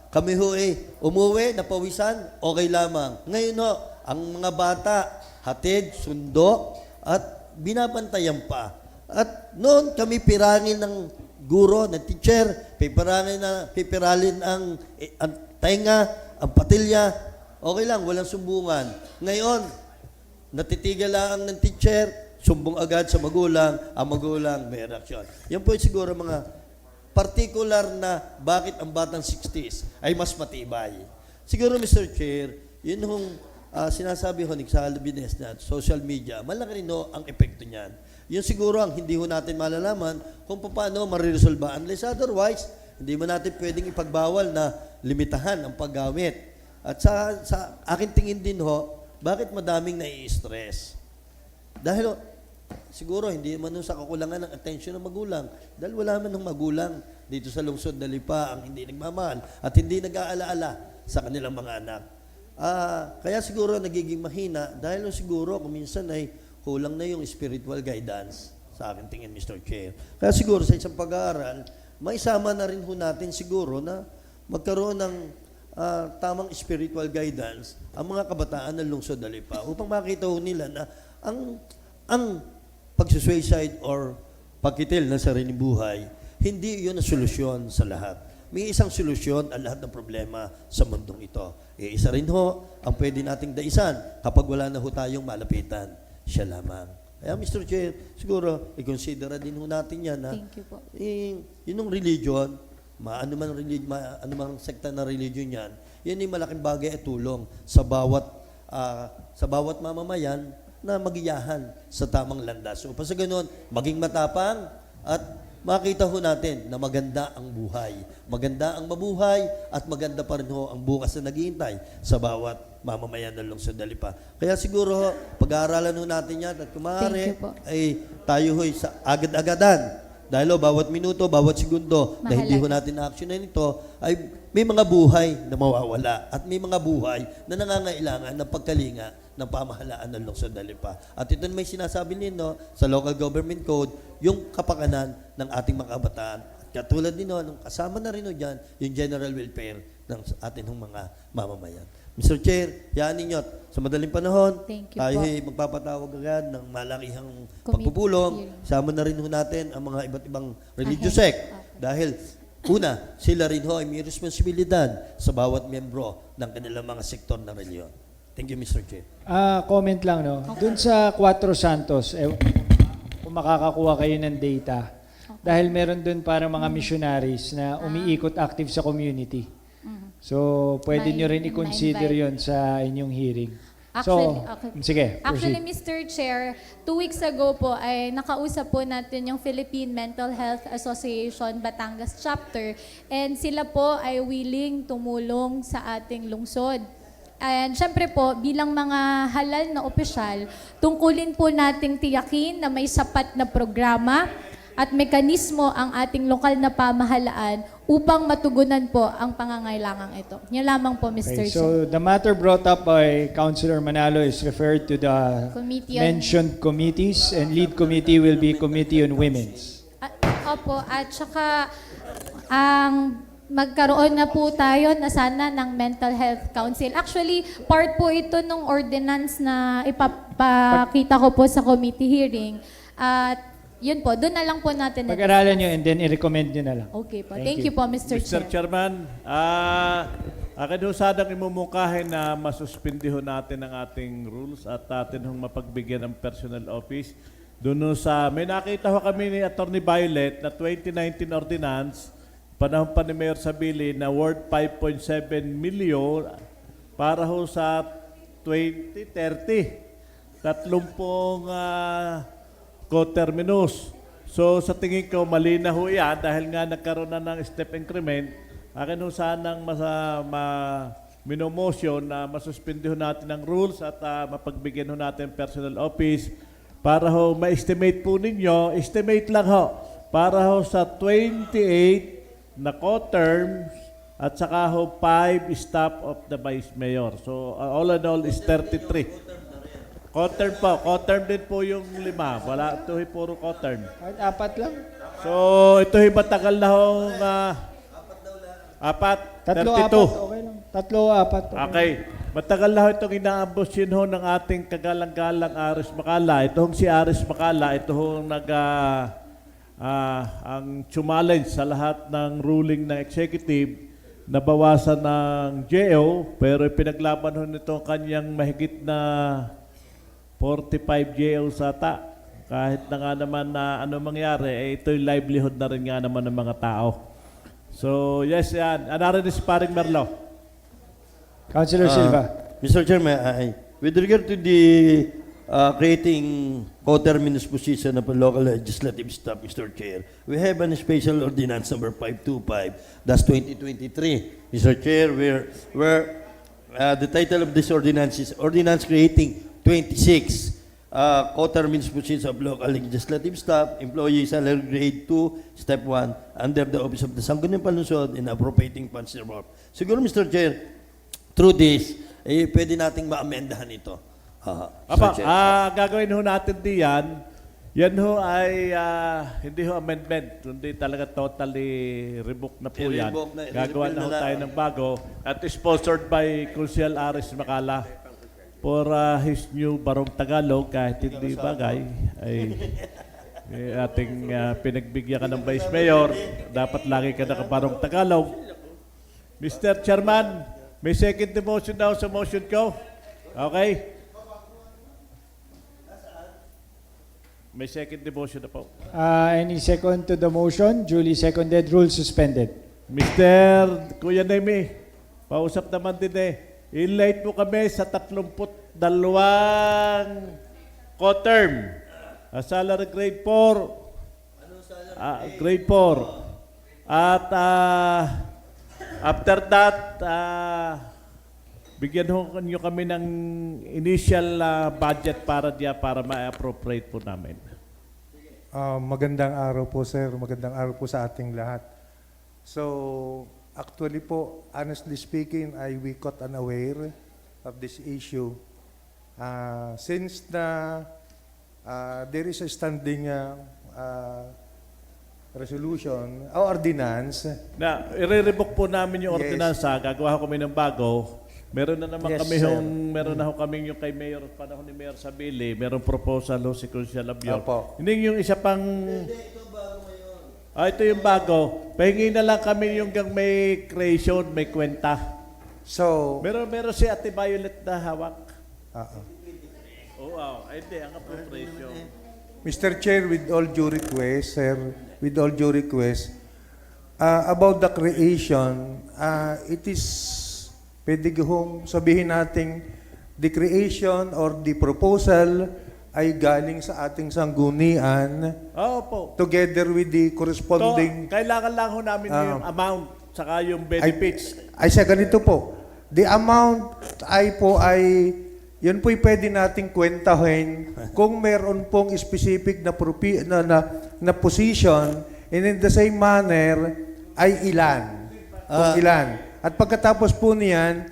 C: Kami ho umuwi, napawisan, okay lamang. Ngayon ho, ang mga bata, hatid, sundo, at binabantayan pa. At noon kami pirangin ng guro, ng teacher, pipiralin ang tainga, ang patilya, okay lang, walang sumbungan. Ngayon, natitigil lang ng teacher, sumbong agad sa magulang, ang magulang may reaksyon. Yan po siguro mga particular na bakit ang batang 60s ay mas matibay. Siguro, Mr. Chair, yun yung sinasabi ho ni Sal Bines na social media, malaki rin ho ang epekto niyan. Yun siguro ang hindi ho natin malalaman kung paano mariresolba. Unless otherwise, hindi mo natin pwedeng ipagbawal na limitahan ang paggamit. At sa akin tingin din ho, bakit madaming nai-stress? Dahil siguro hindi man sa kakulangan ng atensyon ng magulang. Dahil wala man ng magulang dito sa lungsod na Lipa ang hindi nagmamahal at hindi nag-aalaala sa kanilang mga anak. Kaya siguro nagiging mahina dahil siguro kung minsan ay kulang na yung spiritual guidance sa akin tingin, Mr. Chair. Kaya siguro sa isang pag-aaral, maisama na rin ho natin siguro na magkaroon ng tamang spiritual guidance ang mga kabataan ng lungsod na Lipa upang makita ho nila na ang pagsusuicide or pagkitil ng sariling buhay, hindi yun ang solusyon sa lahat. May isang solusyon ang lahat ng problema sa mundong ito. Isa rin ho ang pwede nating daisan kapag wala na ho tayong malapitan. Siya lamang. Kaya Mr. Chair, siguro, i-consider din ho natin yan na
K: Thank you po.
C: yun yung religion, ano man sekta na religion yan, yan yung malaking bagay at tulong sa bawat mamamayan na magiyahan sa tamang landas. So, sa ganun, maging matapang at makita ho natin na maganda ang buhay. Maganda ang mabuhay at maganda pa rin ho ang bukas na naghihintay sa bawat mamamayan ng lungsod na Lipa. Kaya siguro ho, pag-aaralan ho natin yan at kumari ay tayo ho sa agad-agadan. Dahil bawat minuto, bawat segundo na hindi ho natin na-actionan ito, ay may mga buhay na mawawala at may mga buhay na nangangailangan ng pagkalinga ng pamahalaan ng lungsod na Lipa. At ito may sinasabi nino sa Local Government Code, yung kapakanan ng ating mga kabataan. At katulad nino, kasama na rin ho dyan, yung general welfare ng ating mga mamamayan. Mr. Chair, yan ninyo, sa madaling panahon, tayo magpapatawag agad ng malakihang pagpupulong. Sama na rin ho natin ang mga iba't ibang religious sect. Dahil, una, sila rin ho ay may responsibilidad sa bawat membro ng kanilang mga sektor na reliyon. Thank you, Mr. Chair.
B: Comment lang, no? Doon sa Cuatro Santos, kung makakakuha kayo ng data, dahil meron doon parang mga missionaries na umiikot active sa community. So, pwede nyo rin i-consider yon sa inyong hearing. Sige,
K: Actually, Mr. Chair, 2 weeks ago po ay nakausap po natin yung Philippine Mental Health Association Batangas Chapter and sila po ay willing tumulong sa ating lungsod. And syempre po, bilang mga halal na opisyal, tungkulin po nating tiyakin na may sapat na programa at mekanismo ang ating lokal na pamahalaan upang matugunan po ang pangangailangang ito. Yan lamang po, Mr. Chair.
B: So, the matter brought up by Councilor Manalo is referred to the mentioned committees, and lead committee will be Committee on Women's.
K: Opo, at saka magkaroon na po tayo na sana ng Mental Health Council. Actually, part po ito ng ordinance na ipapakita ko po sa committee hearing. At yun po, doon na lang po natin.
B: Pag-aralan nyo and then i-recommend nyo na lang.
K: Okay po. Thank you po, Mr. Chair.
E: Mr. Chairman, akin ho sanang imumukahin na masuspindiho natin ang ating rules at atin hong mapagbigyan ng personal office. Doon sa, may nakita ho kami ni Attorney Violet na 2019 ordinance, panahon pa ni Mayor Sabili na worth 5.7 million para ho sa 2030. 30 co-terminus. So sa tingin ko, mali na ho yan dahil nga nagkaroon na ng step increment. Akin ho sanang minomotion na masuspindi ho natin ang rules at mapagbigyan ho natin personal office para ho ma-estimate po ninyo, estimate lang ho, para ho sa 28 na co-terms at saka ho 5 staff of the Vice Mayor. So all in all is 33. Co-term po. Co-term din po yung 5. Wala ito puro co-term.
B: Kahit 4 lang.
E: So ito matagal na hong 4.
B: 3,
E: 32.
B: 4, okay lang. 3, 4.
E: Okay. Matagal na ho itong inaambusin ho ng ating kagalang-galang Aris Macala. Ito hong si Aris Macala, ito hong ang challenge sa lahat ng ruling ng executive na bawasan ng JO, pero pinaglaban ho nito ang kanyang mahigit na 45 JO sata. Kahit na nga naman na ano mangyari, ito'y livelihood na rin nga naman ng mga tao. So yes, yan. Anarin si Paring Merlo.
B: Councilor Silva.
C: Mr. Chairman, with regard to the creating coterminous position of a local legislative staff, Mr. Chair, we have an special ordinance number 525, that's 2023, Mr. Chair, where the title of this ordinance is Ordinance Creating 26 coterminous positions of local legislative staff, employee salary grade 2, step 1, under the office of the Sangguniang Palunsod in appropriating funds thereof. Siguro, Mr. Chair, through this, pwede nating ma-amendahan ito.
E: Apa, gagawin ho natin diyan. Yan ho ay hindi ho amendment, hindi talaga totally revoke na po yan.
C: I-revoke na,
E: Gagawa na ho tayo ng bago at sponsored by Kunsyal Aris Macala for his new Barong Tagalog, kahit hindi bagay ay ating pinagbigyan ka ng Vice Mayor, dapat lagi ka nakabarong Tagalog. Mr. Chairman, may second motion daw sa motion ko. Okay? May second motion na po.
B: Any second to the motion? Duly seconded. Rule suspended.
E: Mr. Kuya Nemi, pausap naman din I-late mo kami sa 32 co-term. Salary grade 4. Grade 4. At after that, bigyan nyo kami ng initial budget para ma-appropriate po namin.
I: Magandang araw po, sir. Magandang araw po sa ating lahat. So, actually po, honestly speaking, we caught unaware of this issue. Since there is a standing resolution o ordinance.
E: Na, i-revoke po namin yung ordinansa, gagawa ko kami ng bago. Meron na naman meron na ho kami yung kay Mayor, panahon ni Mayor Sabili, merong proposal ho si Kunsyal Abior. Hindi yung isa pang... ito yung bago. Pahingi na lang kami yung may creation, may kwenta.
I: So...
E: Meron si Ate Violet na hawak. Hindi, ang appropriation.
I: Mr. Chair, with all due request, sir, with all due request, about the creation, it is... Pwede kong sabihin natin, the creation or the proposal ay galing sa ating sanggunian together with the corresponding...
E: Kailangan lang ho namin yung amount saka yung benefits.
I: Ay sa ganito po, the amount yun po'y pwede nating kwentahin kung meron pong specific na position and in the same manner ay ilan. Kung ilan. At pagkatapos po niyan,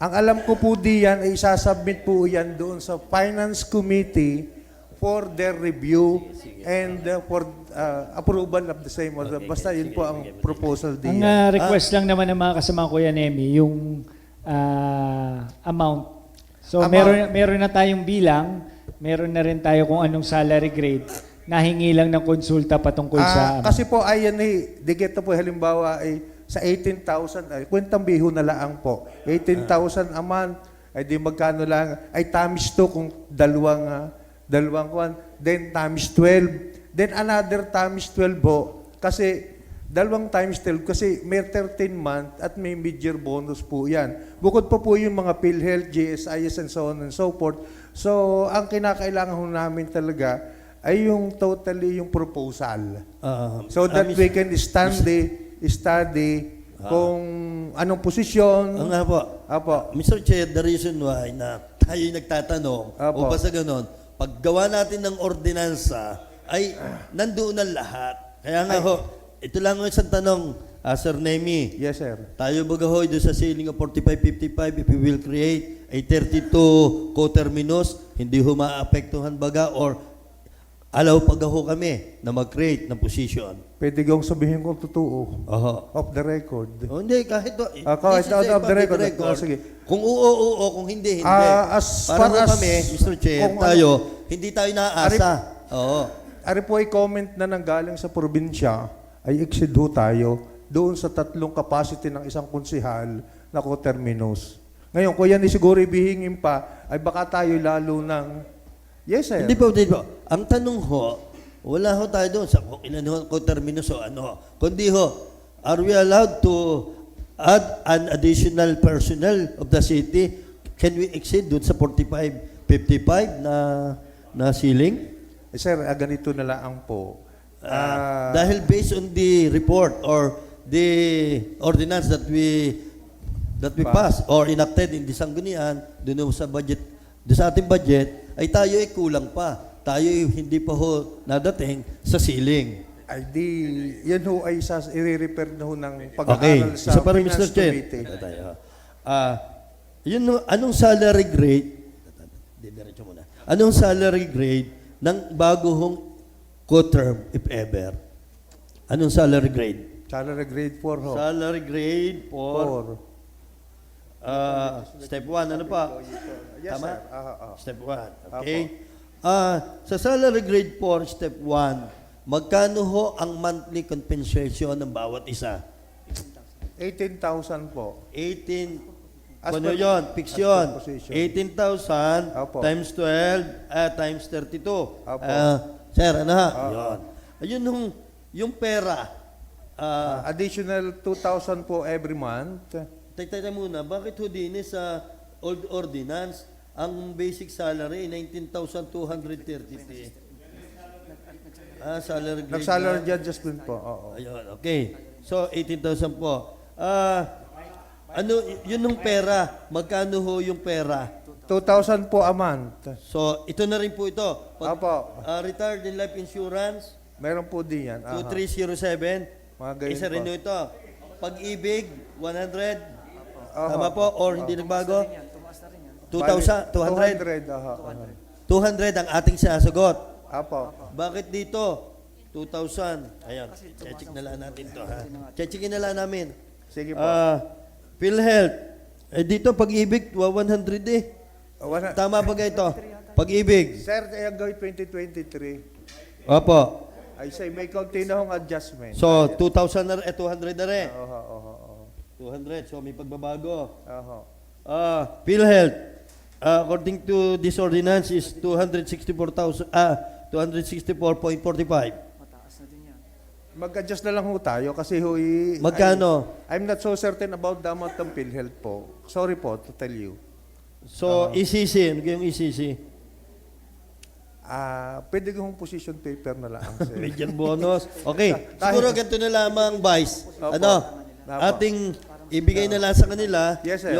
I: ang alam ko po diyan ay isasubmit po yan doon sa Finance Committee for their review and for approval of the same. Basta yun po ang proposal diyan.
B: Ang request lang naman ng mga kasama ko yan, Emmy, yung amount. So meron na tayong bilang, meron na rin tayo kung anong salary grade. Nahingi lang ng konsulta patungkol sa...
I: Kasi po ayan digit po halimbawa ay sa 18,000, kwentang biho na lang po. 18,000 a month, ay di magkano lang, ay times 2 kung dalawang kwan, then times 12, then another times 12 po, kasi dalawang times 12, kasi may 13 month at may mid-year bonus po yan. Bukod pa po yung mga PhilHealth, GSIS, and so on and so forth. So, ang kinakailangan ho namin talaga ay yung totally yung proposal. So that we can study kung anong posisyon.
C: Nga po. Mr. Chair, the reason why na tayo nagtatanong, o ba sa ganon, paggawa natin ng ordinansa, ay nandoon na lahat. Kaya nga ito lang ang isang tanong, Sir Nemi,
E: Yes, sir.
C: tayo baga hoy doon sa ceiling of 45-55, if we will create a 32 coterminus, hindi ho maapektuhan baga or alaw baga ho kami na mag-create ng position.
I: Pwede kong sabihin kung totoo.
C: Oho.
I: Off the record.
C: Oh, hindi, kahit
I: Kahit
C: this is a
I: out of the
C: public
I: record. Sige.
C: Kung oo, kung hindi, hindi.
I: As
C: Para
I: far
C: ho
I: as-
C: kami, Mr. Chair,
I: kung
C: tayo, hindi tayo naaasa. Oo.
I: Ari po ay comment na nanggaling sa probinsya, ay exceed ho tayo doon sa 3 capacity ng isang konsihal na coterminus. Ngayon, kung yan ay siguro ibihingin pa, ay baka tayo lalo ng... Yes, sir.
C: Hindi po. Ang tanong ho, wala ho tayo doon sa kung ilan ho, coterminus o ano. Kundi ho, are we allowed to add an additional personnel of the city? Can we exceed doon sa 45-55 na ceiling?
I: Sir, ganito na lang po.
C: Dahil based on the report or the ordinance that we passed or enacted in the Sangguniang, doon sa budget, doon sa ating budget, ay tayo ay kulang pa. Tayo ay hindi pa ho nadating sa ceiling.
I: Ay di, yan ho ay i-repair na ho ng
C: Okay,
I: pag-aaral sa
C: isa pa rin, Mr.
I: Finance
C: Chair.
I: Committee.
C: Yun, anong salary grade, diretso muna, anong salary grade ng bagong co-term, if ever? Anong salary grade?
I: Salary grade 4 ho.
C: Salary grade for step 1, ano pa?
I: Yes,
C: Tama?
I: sir.
C: Step 1, okay? Sa salary grade 4, step 1, magkano ho ang monthly compensation ng bawat isa?
I: 18,000 po.
C: 18,
I: As
C: ano
I: per-
C: yun? Fix
I: as
C: yun.
I: per position.
C: 18,000
I: Opo.
C: times 12 times 32.
I: Opo.
C: Sir, ano ha? Yun. Ayun yung pera.
I: Additional 2,000 po every month.
C: Teka muna, bakit ho din sa old ordinance, ang basic salary 19,233? Salary grade
I: Nag-salary
C: na.
I: adjustment po. Oo.
C: Ayun, okay. So, 18,000 po. Yun yung pera. Magkano ho yung pera?
I: 2,000 po a month.
C: So, ito na rin po ito.
I: Apo.
C: Retired in life insurance,
I: Meron po din yan.
C: 2307.
I: Mga ganyan
C: Isa rin
I: po.
C: ito. Pag-ibig, 100.
I: Aha.
C: Tama po? Or hindi nagbago? 2,000? 200? 200 ang ating sinasagot.
I: Apo.
C: Bakit dito? 2,000. Ayan. Check na lang natin to. Checkin na lang namin.
I: Sige po.
C: PhilHealth. Dito, pag-ibig, 100 eh. Tama ba ito? Pag-ibig.
I: Sir, yung gawin 2023.
C: Opo.
I: Ay say, may kaunti na hong adjustment.
C: So, 2,000 na rin, 200 na rin.
I: Oo.
C: 200. So, may pagbabago.
I: Oo.
C: PhilHealth. According to this ordinance is 264.45.
I: Mag-adjust na lang ho tayo kasi
C: Magkano?
I: I'm not so certain about the amount ng PhilHealth po. Sorry po to tell you.
C: So, ECC. Ano yung ECC?
I: Pwede kong position paper na lang. Sir.
C: Median bonus. Okay. Siguro ganito na lamang, Vice. Ating ibigay na lang sa kanila
I: Yes, sir.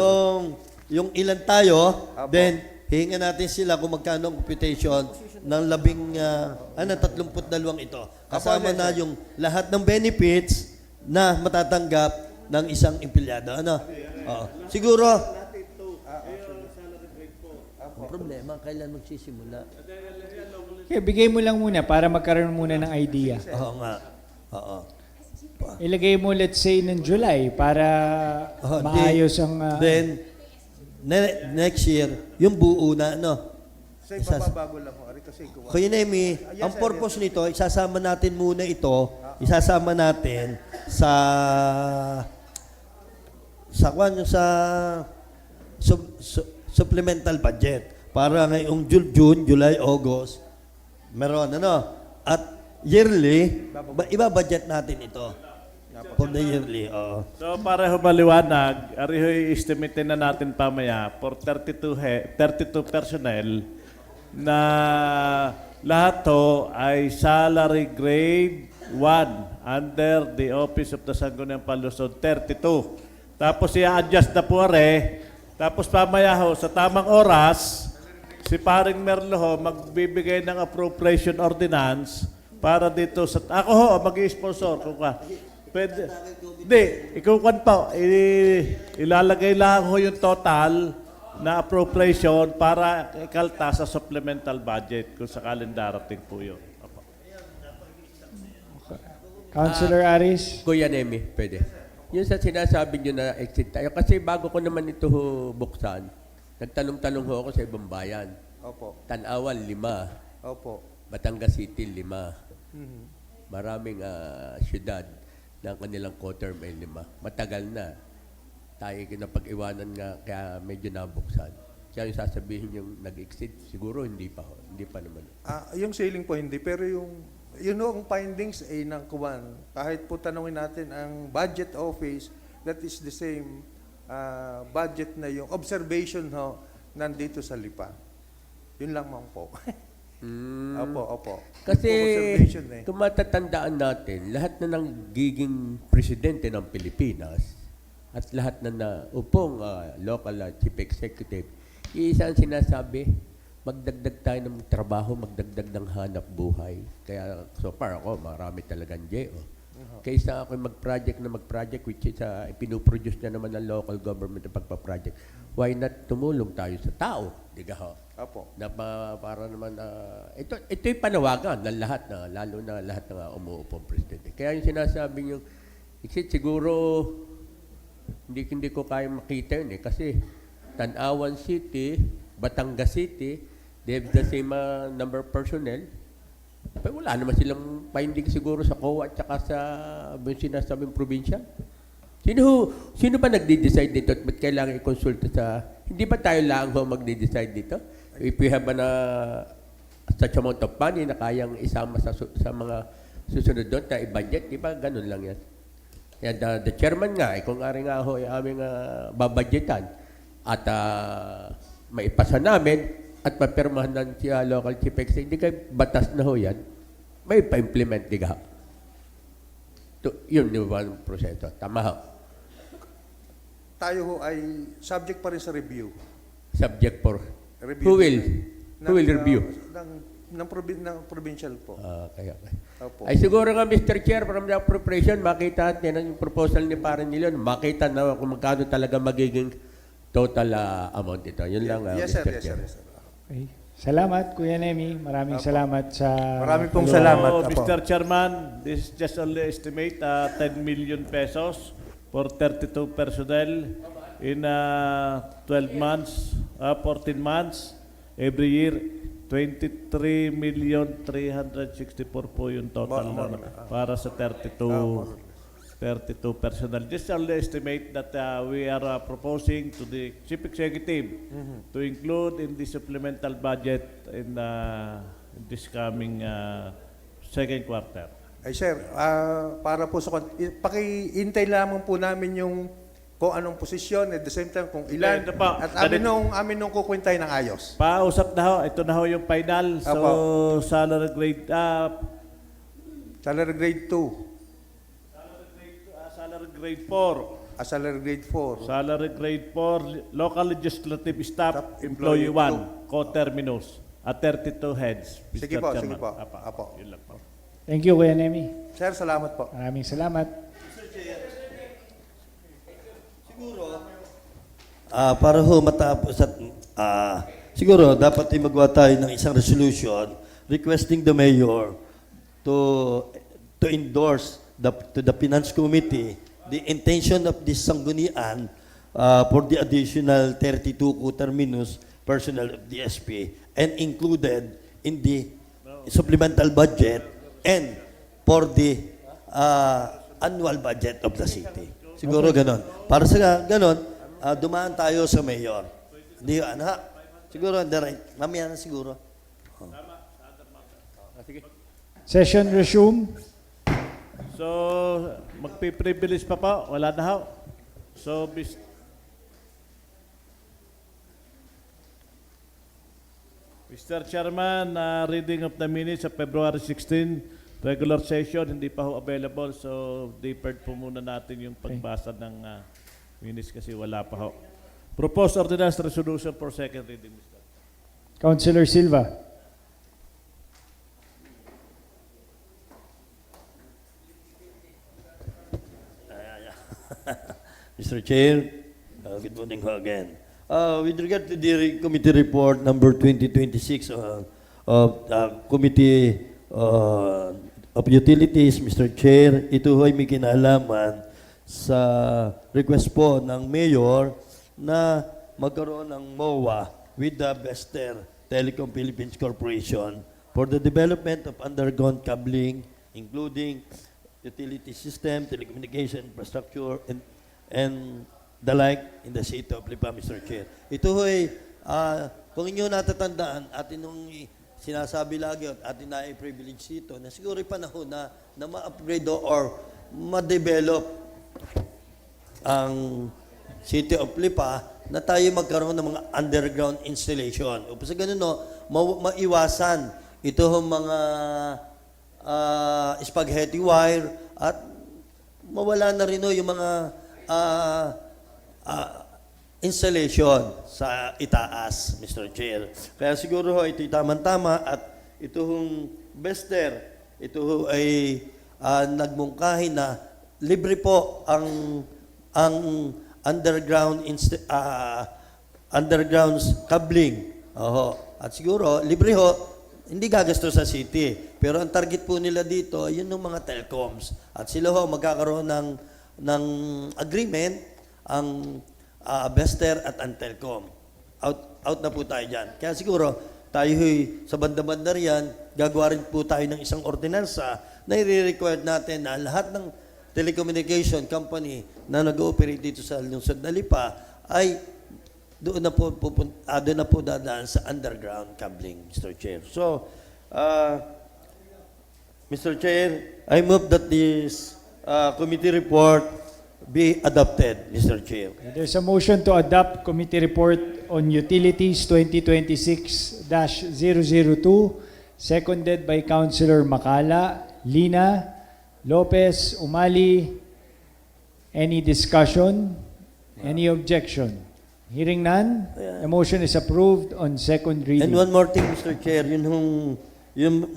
C: yung ilan tayo,
I: Apo.
C: then hihingan natin sila kung magkano ang computation ng 32 ito. Kasama
I: yes,
C: na
I: sir.
C: yung lahat ng benefits na matatanggap ng isang empleyado. Ano? Oo. Siguro, ang problema, kailan magsisimula?
B: Okay, bigay mo lang muna para magkaroon muna ng idea.
C: Oo nga. Oo.
B: Ilagay mo, let's say, ng July para
C: Oh,
B: maayos ang...
C: then, next year, yung buo na, ano?
I: Say, babago lang ho. Kasi
C: Kuya Nemi, ang purpose nito, isasama natin muna ito, isasama natin sa supplemental budget. Para ngayong June, July, August, meron, ano? At yearly, iba-budget natin ito. For the yearly, oo.
E: So, para ho maliwanag, ariho i-estimate na natin pamaya for 32 personnel na lahat to ay salary grade 1 under the Office of the Sangguniang Panlungsod 32. Tapos i-adjust na po tapos pamaya ho, sa tamang oras, si Paring Merlo ho, magbibigay ng appropriation ordinance para dito sa... Ako ho, mag-i-sponsor. Pwede. Hindi, ikaw kwan pa, ilalagay lang ho yung total na appropriation para ikalta sa supplemental budget kung sakaling darating po yun. Opo.
B: Councilor Aris.
F: Kuya Nemi, pwede. Yung sa sinasabi nyo na exit tayo, kasi bago ko naman ito buksan, nagtanong-tanong ho ako sa ibang bayan.
I: Opo.
F: Tanawan, 5.
I: Opo.
F: Batangas City, 5. Maraming syudad na ang kanilang quarter may 5. Matagal na. Tayo kinapag-iwanan nga kaya medyo nabuksan. Kaya yung sasabihin yung nag-exceed, siguro hindi pa ho. Hindi pa naman.
I: Yung ceiling po hindi, pero yung ang findings ay ng kuwan. Kahit po tanungin natin ang budget office, that is the same budget na yung observation ho nandito sa Lipa. Yun lang man po. Opo.
F: Kasi
I: Yung observation
F: kung matatandaan natin, lahat na ng giging presidente ng Pilipinas at lahat na naupong local chief executive, isa ang sinasabi, magdagdag tayo ng trabaho, magdagdag ng hanap buhay. Kaya so far ako, marami talagang JO. Kaysa ako mag-project which is ipinoproduce na naman ng local government ng pagpa-project, why not tumulong tayo sa tao? Diga ho?
I: Opo.
F: Na para naman, ito'y panawagan ng lahat na, lalo na lahat ng umuupong presidente. Kaya yung sinasabi nyo, siguro, hindi ko kaya makita yun kasi Tanawan City, Batangas City, they have the same number of personnel. Pero wala naman silang finding siguro sa COA at saka sa sinasabing probinsya. Sino ba nagde-decide dito at ba't kailangan i-consulta sa... Hindi ba tayo lang ho magde-decide dito? If we have such amount of money na kayang isama sa mga susunod doon na i-budget, di ba? Ganun lang yan. And the chairman nga, kung ari nga ho, aming babudgetan at maipasa namin at mapirmahan ng local chief executive, hindi kayo batas na ho yan, may pa-implement, di ka? Yun yung proseso. Tama ho.
I: Tayo ho ay subject pa rin sa review.
F: Subject for
I: Review.
F: Who will review?
I: Ng provincial po.
F: Kaya.
I: Opo.
F: Ay siguro nga Mr. Chair, from the appropriation, makita natin yung proposal ni Parang Nilon, makita na kung magkano talaga magiging total amount ito. Yun lang,
I: Yes,
F: Mr.
I: sir.
F: Chair.
B: Okay. Salamat, Kuya Nemi. Maraming salamat sa...
I: Maraming pong salamat.
E: So, Mr. Chairman, this is just only estimate 10 million pesos for 32 personnel in 12 months, 14 months, every year. 23,364 po yung total para sa 32 personnel. This only estimate that we are proposing to the Chief Executive to include in the supplemental budget in this coming second quarter.
I: Ay sir, para po sa... Paki-intay lamang po namin yung kung anong posisyon, at the same time kung ilan. At amin nung kukwintay ng ayos.
E: Pausap na ho. Ito na ho yung final. So, salary grade
I: Salary grade 2.
E: Salary grade 4.
I: Salary grade 4.
E: Salary grade 4, local legislative staff, employee 1, co-terminus, at 32 heads. Mr.
I: Sige po,
E: Chairman.
I: sige po.
E: Apo. Yun lang po.
B: Thank you, Kuya Nemi.
I: Sir, salamat po.
B: Maraming salamat.
C: Para ho matapos at siguro dapat ay magawa tayo ng isang resolution requesting the mayor to endorse to the Finance Committee the intention of this sanggunian for the additional 32 co-terminus personnel of the SP and included in the supplemental budget and for the annual budget of the city. Siguro ganon. Para sa ganon, dumaan tayo sa mayor. Hindi, siguro, mamaya na siguro.
B: Session resume.
E: So, magpiprivilege pa po. Wala na ho. So, Mr. Chairman, reading of the minutes of February 16, regular session, hindi pa ho available. So, deferred po muna natin yung pagbasa ng minutes kasi wala pa ho. Proposed ordinance resolution for second reading, Mr.
B: Councilor Silva.
C: Mr. Chair, good morning ho again. With regard to the committee report number 2026 of Committee of Utilities, Mr. Chair, ito ay may kinalaman sa request po ng Mayor na magkaroon ng MOA with the Bester Telecom Philippines Corporation for the development of underground cabling, including utility system, telecommunication infrastructure, and the like in the city of Lipa, Mr. Chair. Ito ay, kung inyo natatandaan, atin nung sinasabi lagi at atin na i-privilege dito, na siguro yung panahon na ma-upgrade or ma-develop ang city of Lipa na tayo magkaroon ng mga underground installation. Upang sa ganun, maiwasan ito mga spaghetti wire at mawala na rin yung mga installation sa itaas, Mr. Chair. Kaya siguro ito'y tama-tama at itong Bester, ito ay nagmungkahi na libre po ang underground cabling. At siguro libre ho, hindi gagasto sa city. Pero ang target po nila dito, yun yung mga telecoms. At sila ho magkakaroon ng agreement ang Bester at Antelcom. Out na po tayo dyan. Kaya siguro, tayo sa banda-banda riyan, gagawa rin po tayo ng isang ordinansa na i-require natin na lahat ng telecommunication company na nag-ooperate dito sa lungsod na Lipa ay doon na po dadaan sa underground cabling, Mr. Chair. So, Mr. Chair, I move that this committee report be adopted, Mr. Chair.
B: There's a motion to adopt Committee Report on Utilities 2026-002, seconded by Councilor Macala, Lina, Lopez, Umali. Any discussion? Any objection? Hearing none, the motion is approved on second reading.
C: And one more thing, Mr. Chair, yun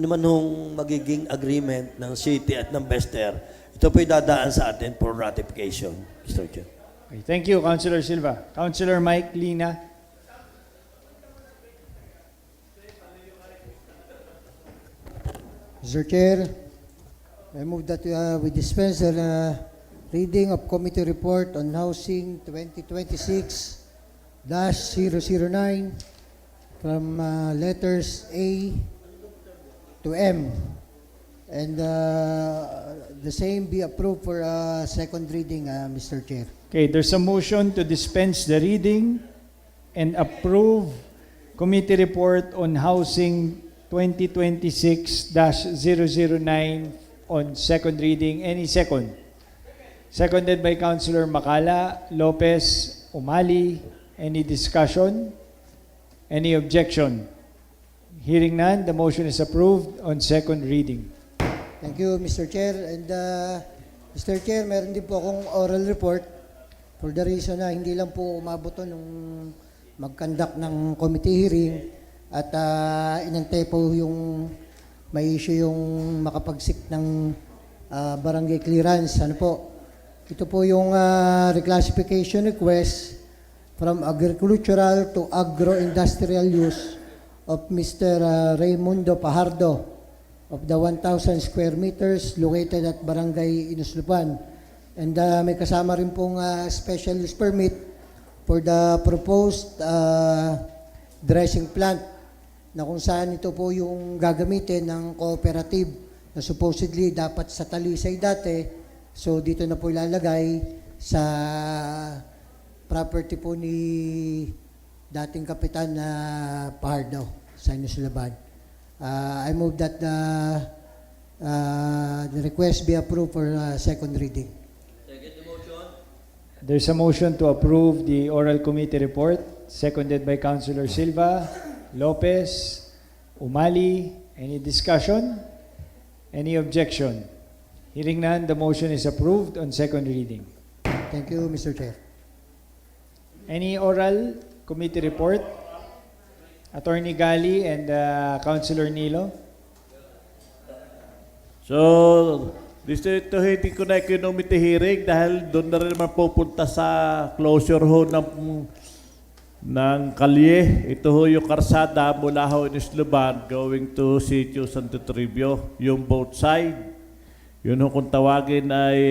C: naman hong magiging agreement ng city at ng Bester, ito po'y dadaan sa atin for ratification, Mr. Chair.
B: Okay, thank you, Councilor Silva. Councilor Mike Lina.
L: Mr. Chair, I move that we dispense the reading of Committee Report on Housing 2026-009 from letters A to M. And the same be approved for second reading, Mr. Chair.
B: Okay, there's a motion to dispense the reading and approve Committee Report on Housing 2026-009 on second reading. Any second? Seconded by Councilor Macala, Lopez, Umali. Any discussion? Any objection? Hearing none, the motion is approved on second reading.
L: Thank you, Mr. Chair. And Mr. Chair, meron din po akong oral report for the reason na hindi lang po umabot nung mag-conduct ng committee hearing at inantay po yung may issue yung makapagsik ng barangay clearance. Ano po? Ito po yung reclassification request from agricultural to agro-industrial use of Mr. Raimundo Pajardo of the 1,000 square meters located at Barangay Inuslupan. And may kasama rin pong special use permit for the proposed dressing plant na kung saan ito po yung gagamitin ng cooperative na supposedly dapat sa Talisay dati. So dito na po ilalagay sa property po ni dating kapitan na Pajardo sa Inuslupan. I move that the request be approved for second reading.
C: Second motion.
B: There's a motion to approve the oral committee report, seconded by Councilor Silva, Lopez, Umali. Any discussion? Any objection? Hearing none, the motion is approved on second reading.
L: Thank you, Mr. Chair.
B: Any oral committee report? Attorney Gali and Councilor Nilo.
E: So, Ito hindi ko na committee hearing dahil doon na rin naman pupunta sa closure ho ng kalye. Ito ho yung karsada mula ho in Isluban going to Sitio Santo Toribio, yung both side. Yun ho kung tawagin ay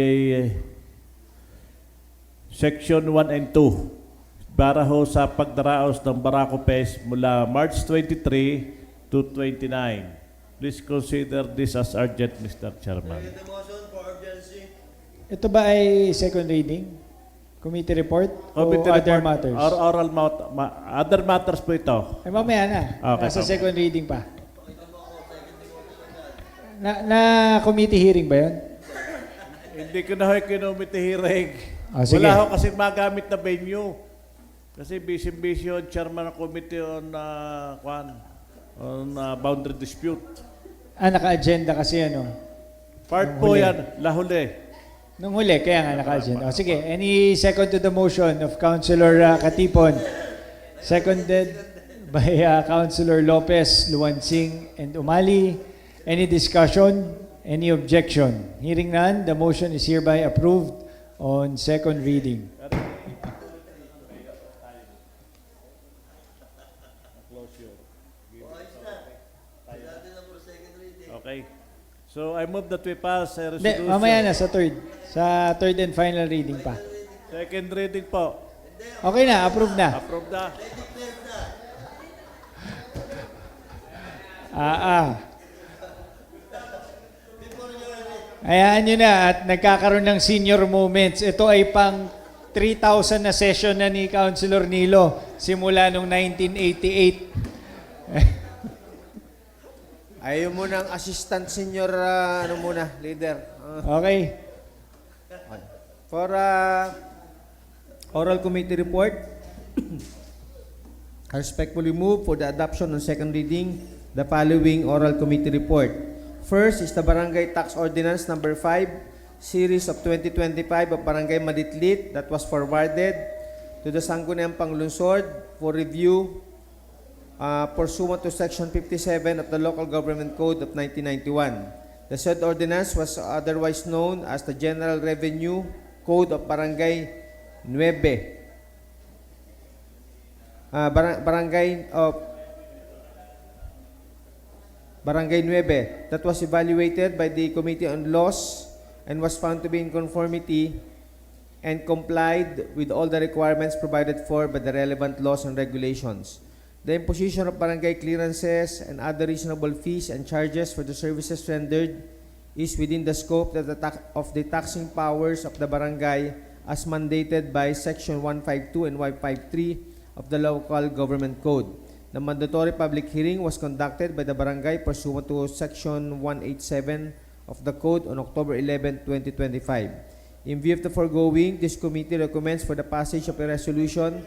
E: Section 1 and 2. Para ho sa pagdaraos ng Barako Fest mula March 23 to 29. Please consider this as urgent, Mr. Chairman.
B: Ito ba ay second reading? Committee report?
E: Committee
B: o other
E: report
B: matters?
E: or oral other matters po ito.
B: Ay, mamaya na.
E: Okay,
B: Nasa
E: okay.
B: second reading pa. Na committee hearing ba yun?
E: Hindi ko na ho committee hearing.
B: Sige.
E: Wala ho kasi magamit na venue. Kasi busy yung chairman ng committee on boundary dispute.
B: Naka-agenda kasi ano.
E: Part
B: Nung
E: po
B: huli.
E: yan, lahuli.
B: Nung huli, kaya nga naka-agenda. Sige, any second to the motion of Councilor Katipon? Seconded by Councilor Lopez, Luwansing, and Umali. Any discussion? Any objection? Hearing none, the motion is hereby approved on second reading.
E: Okay. So I move that we pass a
B: Hindi,
E: resolution.
B: mamaya na sa third. Sa third and final reading pa.
E: Second reading po.
B: Okay na, approved na.
E: Approve na.
B: Hayaan nyo na at nagkakaroon ng senior moments. Ito ay pang 3,000 na session na ni Councilor Nilo simula noong 1988.
G: Ayaw mo ng assistant senior, leader.
B: Okay.
G: For oral committee report, I respectfully move for the adoption on second reading the following oral committee report. First is the Barangay Tax Ordinance number 5, series of 2025 of Barangay Maditlit that was forwarded to the Sangguniang Panglungsod for review pursuant to Section 57 of the Local Government Code of 1991. The said ordinance was otherwise known as the General Revenue Code of Barangay 9. Barangay 9 that was evaluated by the Committee on Laws and was found to be in conformity and complied with all the requirements provided for by the relevant laws and regulations. The imposition of barangay clearances and other reasonable fees and charges for the services rendered is within the scope of the taxing powers of the barangay as mandated by Section 152 and 153 of the Local Government Code. The mandatory public hearing was conducted by the barangay pursuant to Section 187 of the Code on October 11, 2025. In view of the foregoing, this committee recommends for the passage of a resolution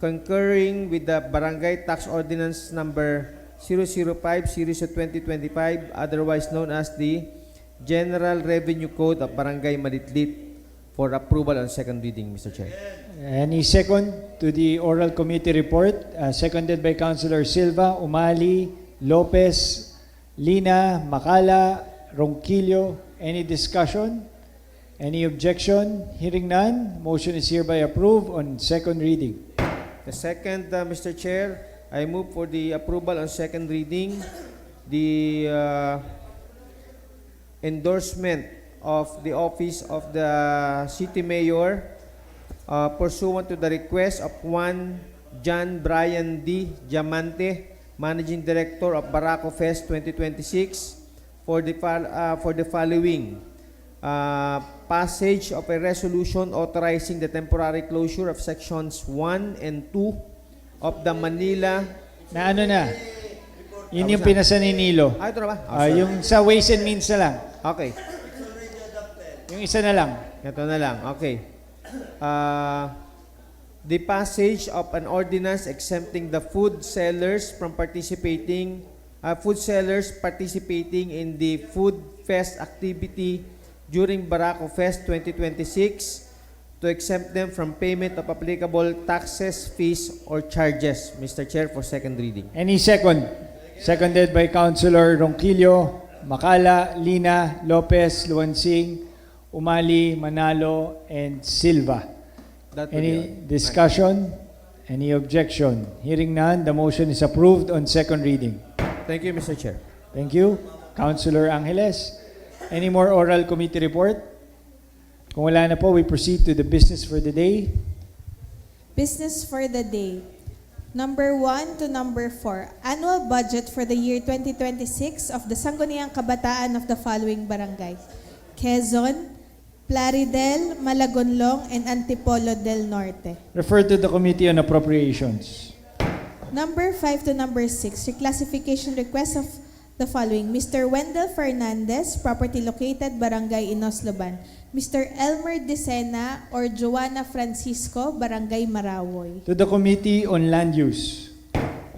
G: concurring with the Barangay Tax Ordinance number 005 series of 2025, otherwise known as the General Revenue Code of Barangay Maditlit, for approval on second reading, Mr. Chair.
B: Any second to the oral committee report? Seconded by Councilor Silva, Umali, Lopez, Lina, Macala, Ronquillo. Any discussion? Any objection? Hearing none, motion is hereby approved on second reading.
G: The second, Mr. Chair, I move for the approval on second reading the endorsement of the office of the City Mayor pursuant to the request of one John Brian D. Diamante, Managing Director of Barako Fest 2026, for the following passage of a resolution authorizing the temporary closure of sections 1 and 2 of the Manila.
B: Na ano na? Yun yung pinasa ni Nilo.
G: Ito na ba?
B: Yung sa Ways and Means na lang.
G: Okay.
B: Yung isa na lang.
G: Ito na lang. Okay. The passage of an ordinance exempting the food sellers participating in the Food Fest activity during Barako Fest 2026 to exempt them from payment of applicable taxes, fees, or charges. Mr. Chair, for second reading.
B: Any second? Seconded by Councilor Ronquillo. Makala, Lina, Lopez, Luansing, Umali, Manalo, and Silva.
G: That would be
B: Any
G: all.
B: discussion? Any objection? Hearing none, the motion is approved on second reading.
G: Thank you, Mr. Chair.
B: Thank you. Councilor Angeles. Any more oral committee report? Kung wala na po, we proceed to the business for the day.
A: Business for the day. Number 1 to number 4. Annual budget for the year 2026 of the Sangguniang Kabataan of the following barangay: Quezon, Plaridel, Malagonlong, and Antipolo del Norte.
B: Refer to the Committee on Appropriations.
A: Number 5 to number 6. Reclassification request of the following: Mr. Wendell Fernandez, property located Barangay Inosloban. Mr. Elmer Dicena or Joanna Francisco, Barangay Marawoy.
B: To the Committee on Land Use.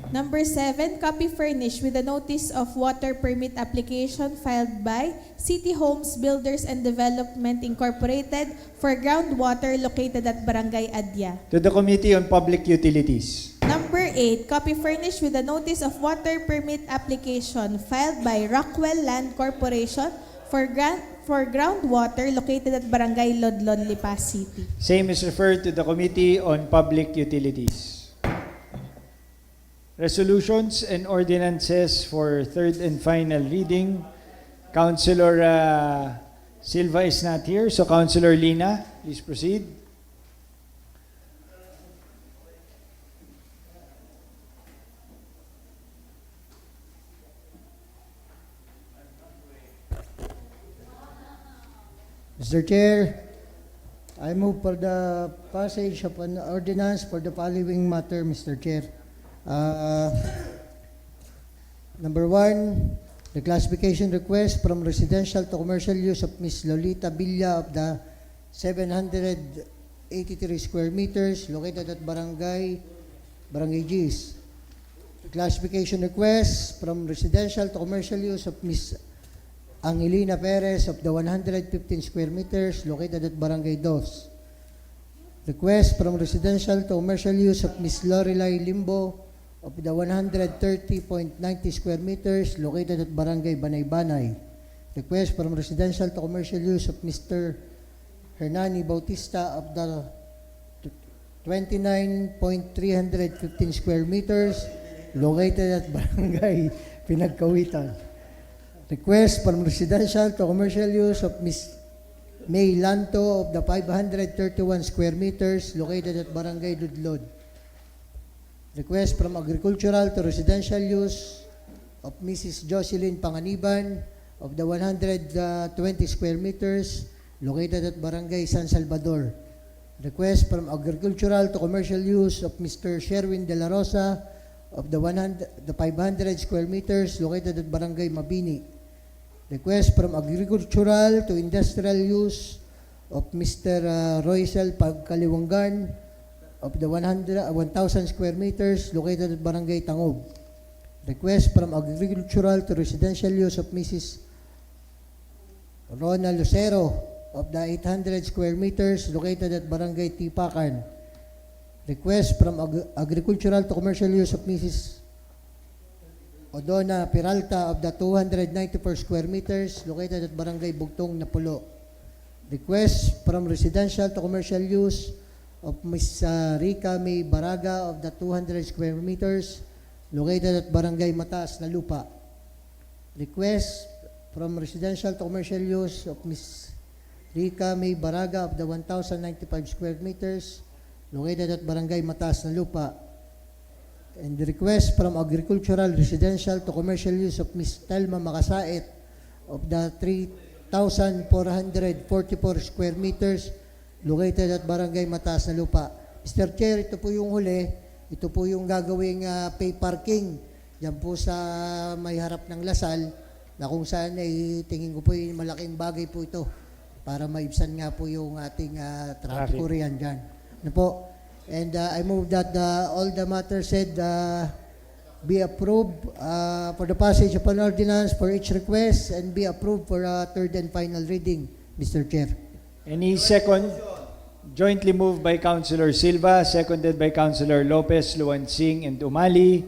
A: Number 7, copy furnished with a notice of water permit application filed by City Homes Builders and Development Incorporated for groundwater located at Barangay Adya.
B: To the Committee on Public Utilities.
A: Number 8, copy furnished with a notice of water permit application filed by Rockwell Land Corporation for groundwater located at Barangay Lodlon, Lipa City.
B: Same is referred to the Committee on Public Utilities. Resolutions and ordinances for third and final reading. Councilor Silva is not here, so Councilor Lina, please proceed.
L: Mr. Chair, I move for the passage of an ordinance for the following matter, Mr. Chair. Number 1, the classification request from residential to commercial use of Ms. Lolita Villa of the 783 square meters located at Barangay Gis. The classification request from residential to commercial use of Ms. Angelina Perez of the 115 square meters located at Barangay Dos. Request from residential to commercial use of Ms. Lorelai Limbo of the 130.90 square meters located at Barangay Banay-Banay. Request from residential to commercial use of Mr. Hernani Bautista of the 29.315 square meters located at Barangay Pinagkawitan. Request from residential to commercial use of Ms. May Lanto of the 531 square meters located at Barangay Ludlod. Request from agricultural to residential use of Mrs. Jocelyn Panganiban of the 120 square meters located at Barangay San Salvador. Request from agricultural to commercial use of Mr. Sherwin De La Rosa of the 500 square meters located at Barangay Mabini. Request from agricultural to industrial use of Mr. Roysel Pagkaliwangan of the 1,000 square meters located at Barangay Tangog. Request from agricultural to residential use of Mrs. Rona Lucero of the 800 square meters located at Barangay Tipakan. Request from agricultural to commercial use of Mrs. Odona Peralta of the 294 square meters located at Barangay Bugtong, Napulo. Request from residential to commercial use of Ms. Rica May Baraga of the 200 square meters located at Barangay Mataas na Lupa. Request from residential to commercial use of Ms. Rica May Baraga of the 1,095 square meters located at Barangay Mataas na Lupa. And the request from agricultural, residential to commercial use of Ms. Telma Makasait of the 3,444 square meters located at Barangay Mataas na Lupa. Mr. Chair, ito po yung huli. Ito po yung gagawing pay parking. Yan po sa may harap ng Lasal na kung saan tingin ko po yung malaking bagay po ito para maibsan nga po yung ating traffic riyan dyan. Ano po? And I move that all the matters said be approved for the passage of an ordinance for each request and be approved for a third and final reading, Mr. Chair.
B: Any second? Jointly moved by Councilor Silva, seconded by Councilor Lopez, Luansing, and Umali.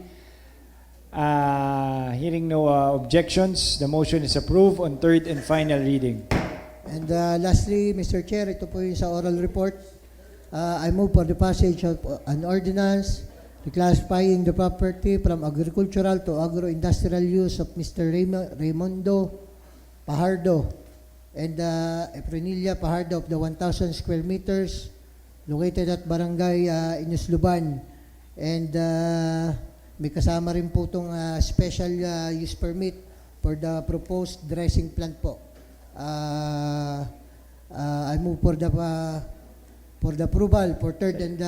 B: Hearing no objections, the motion is approved on third and final reading.
L: And lastly, Mr. Chair, ito po yung sa oral report. I move for the passage of an ordinance reclassifying the property from agricultural to agro-industrial use of Mr. Raimundo Pajardo and Eprenilia Pajardo of the 1,000 square meters located at Barangay Inusluban. And may kasama rin po itong special use permit for the proposed dressing plant po. I move for the approval for third and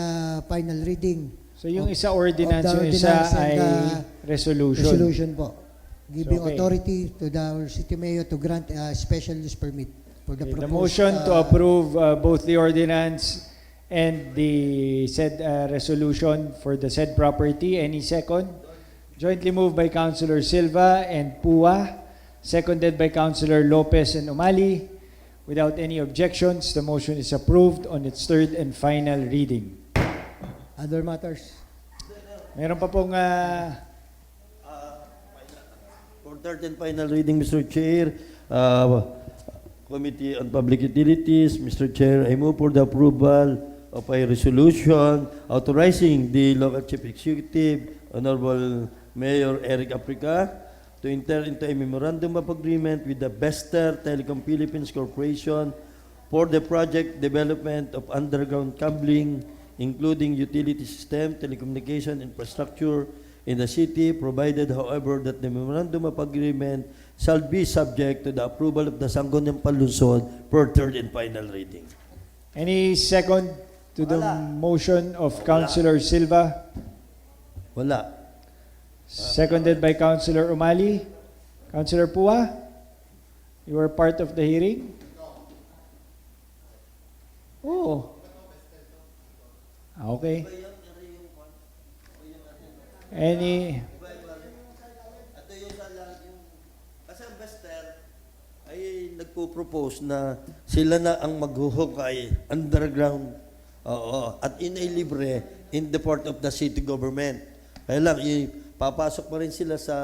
L: final reading.
B: So yung isa ordinance, yung isa ay resolution.
L: Resolution po. Giving
B: Okay.
L: authority to our city mayor to grant a special use permit for the
B: Okay, the
L: proposed.
B: motion to approve both the ordinance and the said resolution for the said property. Any second? Jointly moved by Councilor Silva and Pua, seconded by Councilor Lopez and Umali. Without any objections, the motion is approved on its third and final reading.
L: Other matters.
B: Meron pa pong
C: For third and final reading, Mr. Chair, Committee on Public Utilities, Mr. Chair, I move for the approval of a resolution authorizing the local chief executive, Honorable Mayor Eric Aprica, to enter into a memorandum of agreement with the Bester Telecom Philippines Corporation for the project development of underground cabling, including utility system, telecommunication infrastructure in the city, provided, however, that the memorandum of agreement shall be subject to the approval of the Sangguniang Panlungsod for third and final reading.
B: any second to the motion of Councilor Silva,
C: Wala.
B: seconded by Councilor Umali. Councilor Pua, you were part of the hearing? Oh. Okay. Any?
C: Kasi ang Bester ay nagpo-propose na sila na ang maghuhukay underground at inilibre in the part of the city government. Kaya lang, papasok pa rin sila sa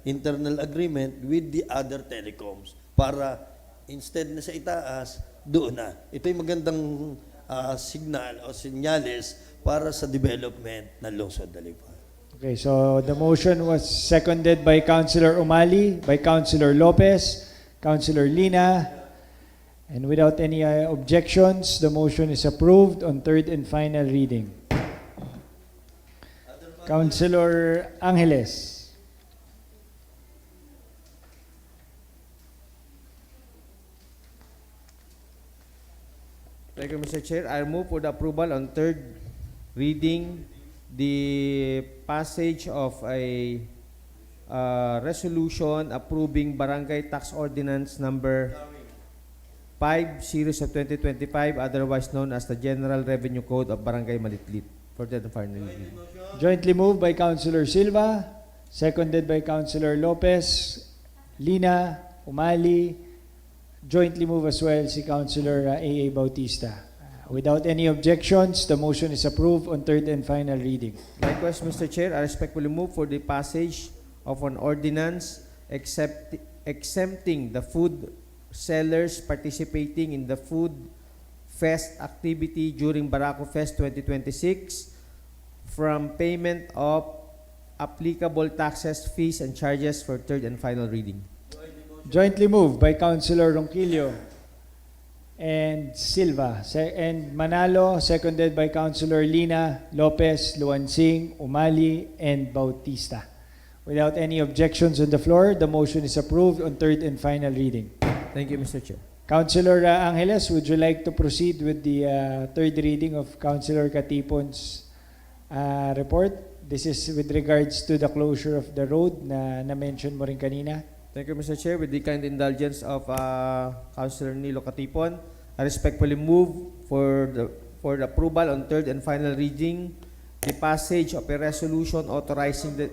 C: internal agreement with the other telecoms para instead na sa itaas, doon na. Ito yung magandang signal o senyales para sa development ng lungsod ng Lipa.
B: Okay, so the motion was seconded by Councilor Umali, by Councilor Lopez, Councilor Lina, and without any objections, the motion is approved on third and final reading. Councilor Angeles.
G: Thank you, Mr. Chair. I move for the approval on third reading the passage of a resolution approving Barangay Tax Ordinance number 5 series of 2025, otherwise known as the General Revenue Code of Barangay Malitlit. For the final reading.
B: Jointly moved by Councilor Silva, seconded by Councilor Lopez, Lina, Umali, jointly moved as well si Councilor A.A. Bautista. Without any objections, the motion is approved on third and final reading.
G: Likewise, Mr. Chair, I respectfully move for the passage of an ordinance exempting the food sellers participating in the Food Fest activity during Barako Fest 2026 from payment of applicable taxes, fees, and charges for third and final reading.
B: Jointly moved by Councilor Ronquillo and Silva, and Manalo, seconded by Councilor Lina, Lopez, Luansing, Umali, and Bautista. Without any objections on the floor, the motion is approved on third and final reading.
G: Thank you, Mr. Chair.
B: Councilor Angeles, would you like to proceed with the third reading of Councilor Katipon's report? This is with regards to the closure of the road na na-mention mo rin kanina.
G: Thank you, Mr. Chair. With the kind indulgence of Councilor Nilo Katipon, I respectfully move for the approval on third and final reading the passage of a resolution authorizing the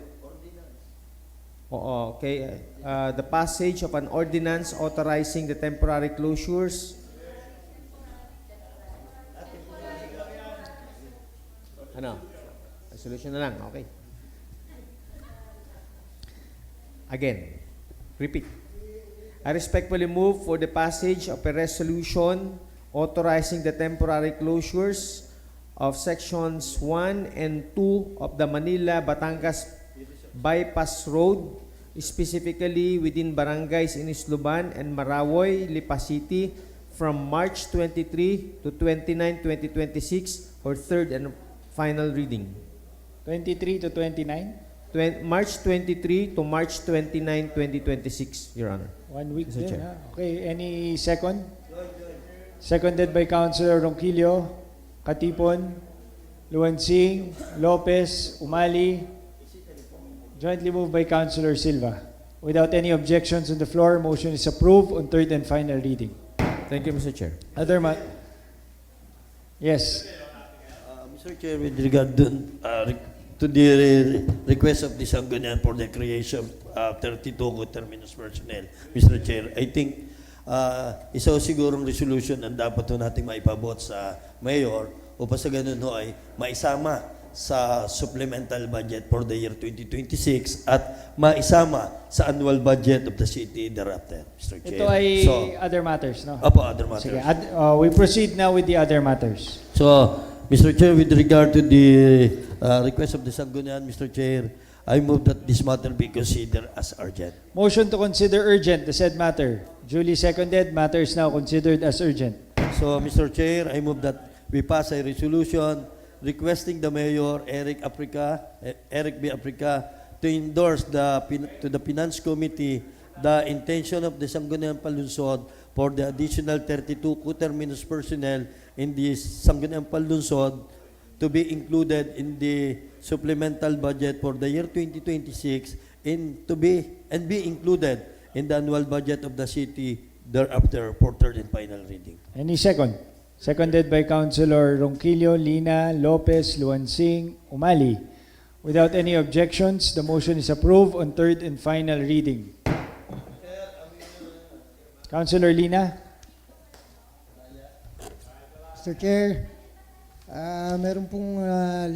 G: the passage of an ordinance authorizing the temporary closures. Ano? Resolution na lang. Okay. Again, repeat. I respectfully move for the passage of a resolution authorizing the temporary closures of sections 1 and 2 of the Manila-Batangas Bypass Road, specifically within barangays in Isluban and Marawoy, Lipa City, from March 23 to 29, 2026 for third and final reading.
B: 23 to 29?
G: March 23 to March 29, 2026, Your Honor.
B: 1 week
G: Mr.
B: din,
G: Chair.
B: ha? Okay, any second? Seconded by Councilor Ronquillo, Katipon, Luansing, Lopez, Umali. Jointly moved by Councilor Silva. Without any objections on the floor, motion is approved on third and final reading.
G: Thank you, Mr. Chair.
B: Yes.
C: Mr. Chair, with regard to the request of the Sangguniang for the creation of 32 co-terminus personnel, Mr. Chair, I think isa sigurong resolution ang dapat ho nating maipabot sa Mayor upang sa ganun ho ay maisama sa supplemental budget for the year 2026 at maisama sa annual budget of the city thereafter, Mr. Chair.
B: Ito ay
C: So,
B: other matters, no?
C: Opo, other matters.
B: Sige, we proceed now with the other matters.
C: So, Mr. Chair, with regard to the request of the Sangguniang, Mr. Chair, I move that this matter be considered as urgent.
B: Motion to consider urgent the said matter. Duly seconded, matter is now considered as urgent.
C: So, Mr. Chair, I move that we pass a resolution requesting the Mayor, Eric B. Africa, to endorse to the Finance Committee the intention of the Sangguniang Palunsod for the additional 32 co-terminus personnel in the Sangguniang Palunsod to be included in the supplemental budget for the year 2026 and be included in the annual budget of the city thereafter for third and final reading.
B: Any second? Seconded by Councilor Ronquillo, Lina, Lopez, Luansing, Umali. Without any objections, the motion is approved on third and final reading. Councilor Lina?
L: Mr. Chair, meron pong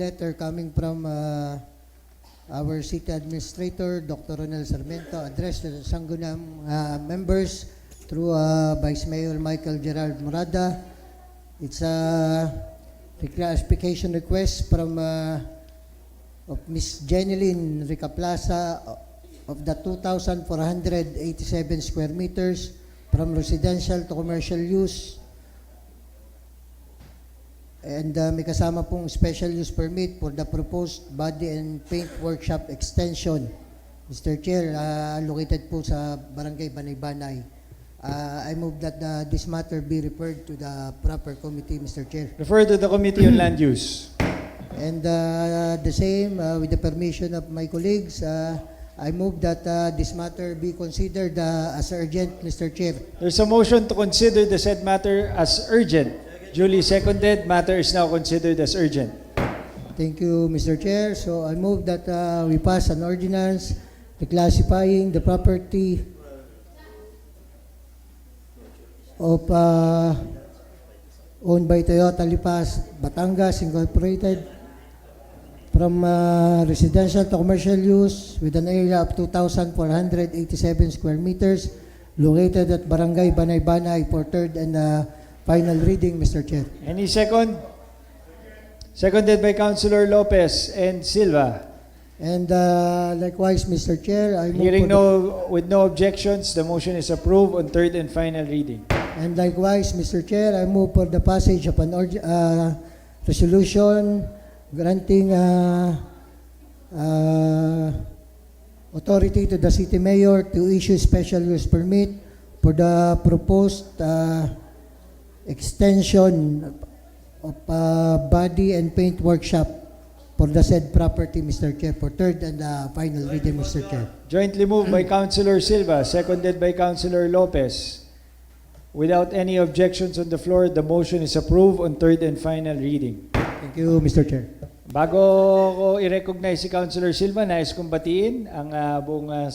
L: letter coming from our city administrator, Dr. Ronel Sarmiento, addressed to the Sangguniang members through Vice Mayor Michael Gerald Morada. It's a reclassification request from of Ms. Jeneline Ricaplaza of the 2,487 square meters from residential to commercial use. And may kasama pong special use permit for the proposed body and paint workshop extension. Mr. Chair, located po sa Barangay Banay-Banay. I move that this matter be referred to the proper committee, Mr. Chair.
B: Refer to the Committee on Land Use.
L: And the same, with the permission of my colleagues, I move that this matter be considered as urgent, Mr. Chair.
B: There's a motion to consider the said matter as urgent. Duly seconded, matter is now considered as urgent.
L: Thank you, Mr. Chair. So I move that we pass an ordinance reclassifying the property of owned by Toyota Lipas Batangas Incorporated from residential to commercial use with an area of 2,487 square meters located at Barangay Banay-Banay for third and final reading, Mr. Chair.
B: Any second? Seconded by Councilor Lopez and Silva.
L: And likewise, Mr. Chair, I move
B: Hearing
L: for
B: with no objections, the motion is approved on third and final reading.
L: And likewise, Mr. Chair, I move for the passage of an resolution granting authority to the city mayor to issue special use permit for the proposed extension of body and paint workshop for the said property, Mr. Chair, for third and final reading, Mr. Chair.
B: Jointly moved by Councilor Silva, seconded by Councilor Lopez. Without any objections on the floor, the motion is approved on third and final reading.
L: Thank you, Mr. Chair.
B: Bago ko i-recognize si Councilor Silva, nais kong batiin ang buong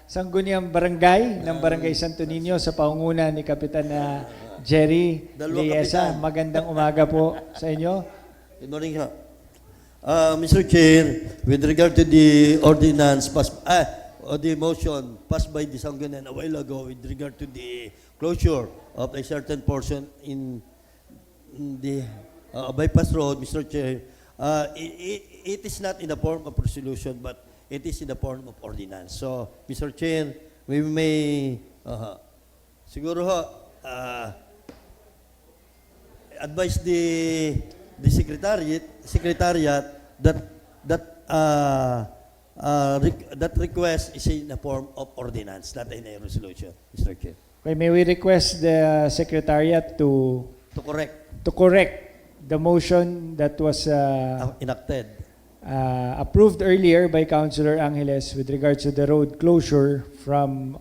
B: Sangguniang Barangay ng Barangay Santo Niño sa pangunguna ni Kapitan Jerry
C: Dalawang
B: Liesa.
C: kapitan.
B: Magandang umaga po sa inyo.
C: Good morning, ha. Mr. Chair, with regard to the ordinance passed, or the motion passed by the Sangguniang a while ago with regard to the closure of a certain portion in the bypass road, Mr. Chair, it is not in the form of resolution, but it is in the form of ordinance. So, Mr. Chair, we may, siguro ho, advise the secretariat that request is in the form of ordinance, not in a resolution, Mr. Chair.
B: Okay, may we request the Secretariat to
C: To correct,
B: the motion that was
C: enacted.
B: approved earlier by Councilor Angeles with regards to the road closure from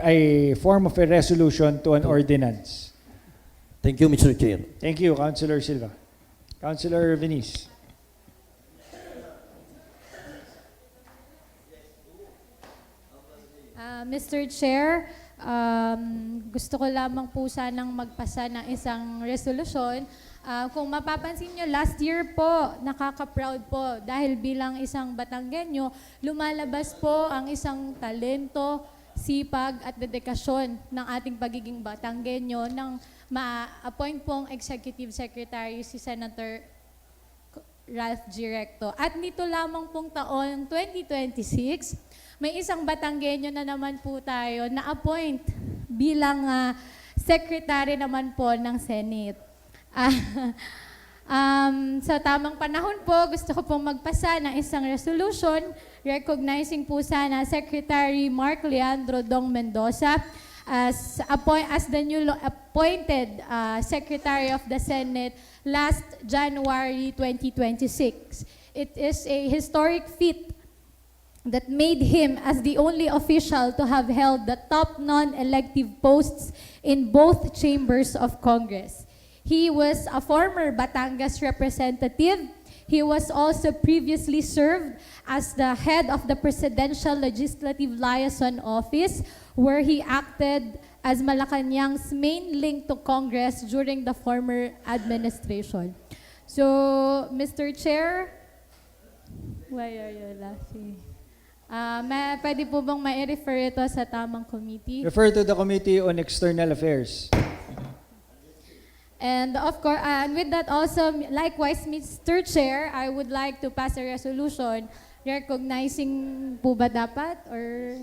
B: a form of a resolution to an ordinance.
C: Thank you, Mr. Chair.
B: Thank you, Councilor Silva. Councilor Venice.
K: Mr. Chair, gusto ko lamang po sanang magpasa ng isang resolusyon. Kung mapapansin nyo, last year po, nakaka-proud po dahil bilang isang Batanggenyo, lumalabas po ang isang talento, sipag at dedikasyon ng ating pagiging Batanggenyo nang ma-appoint pong Executive Secretary si Senator Ralph G. Recto. At nito lamang pong taon 2026, may isang Batanggenyo na naman po tayo na-appoint bilang secretary naman po ng Senate. Sa tamang panahon po, gusto ko pong magpasa ng isang resolution recognizing po sana Secretary Mark Leandro Dong Mendoza as the newly appointed Secretary of the Senate last January 2026. It is a historic feat that made him as the only official to have held the top non-elective posts in both chambers of Congress. He was a former Batangas representative. He was also previously served as the head of the Presidential Legislative Liaison Office, where he acted as Malacanang's main link to Congress during the former administration. So, Mr. Chair, why are you laughing? Pwede po bang ma-refer ito sa tamang committee?
B: Refer to the Committee on External Affairs.
K: And of course, and with that also, likewise, Mr. Chair, I would like to pass a resolution recognizing po ba dapat or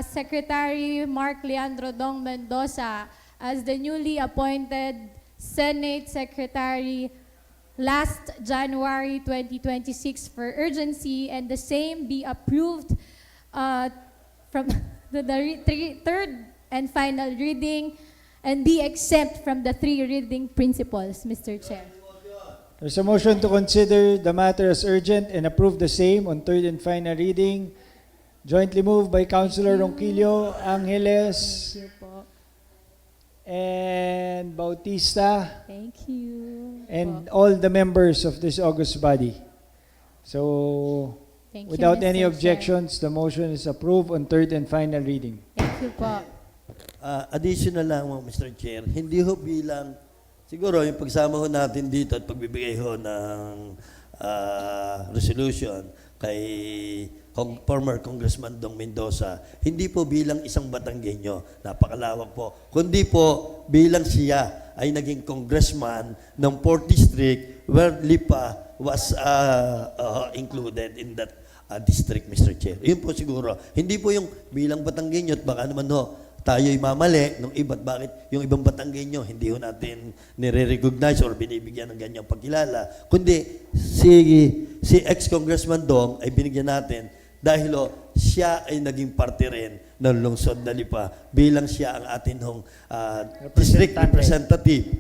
K: Secretary Mark Leandro Dong Mendoza as the newly appointed Senate Secretary last January 2026 for urgency, and the same be approved from the third and final reading and be exempt from the 3 reading principles, Mr. Chair.
B: There's a motion to consider the matter as urgent and approve the same on third and final reading. Jointly moved by Councilor Ronquillo, Angeles,
K: Thank you po.
B: and Bautista,
K: Thank you.
B: and all the members of this august body. So,
K: Thank you,
B: without
K: Mr.
B: any
K: Chair.
B: objections, the motion is approved on third and final reading.
K: Thank you po.
C: Additional lang, Mr. Chair, hindi ho bilang, siguro yung pagsama ho natin dito at pagbibigay ho ng resolution kay former Congressman Dong Mendoza, hindi po bilang isang Batanggenyo, napakalawak po, kundi po bilang siya ay naging congressman ng 4th District where Lipa was included in that district, Mr. Chair. Yun po siguro. Hindi po yung bilang Batanggenyo at baka naman ho, tayo'y mamali nung iba't bakit yung ibang Batanggenyo hindi ho natin nire-recognize or binibigyan ng ganyang pagkilala. Kundi si ex-congressman Dong ay binigyan natin dahil siya ay naging parte rin ng lungsod na Lipa bilang siya ang atin hong district representative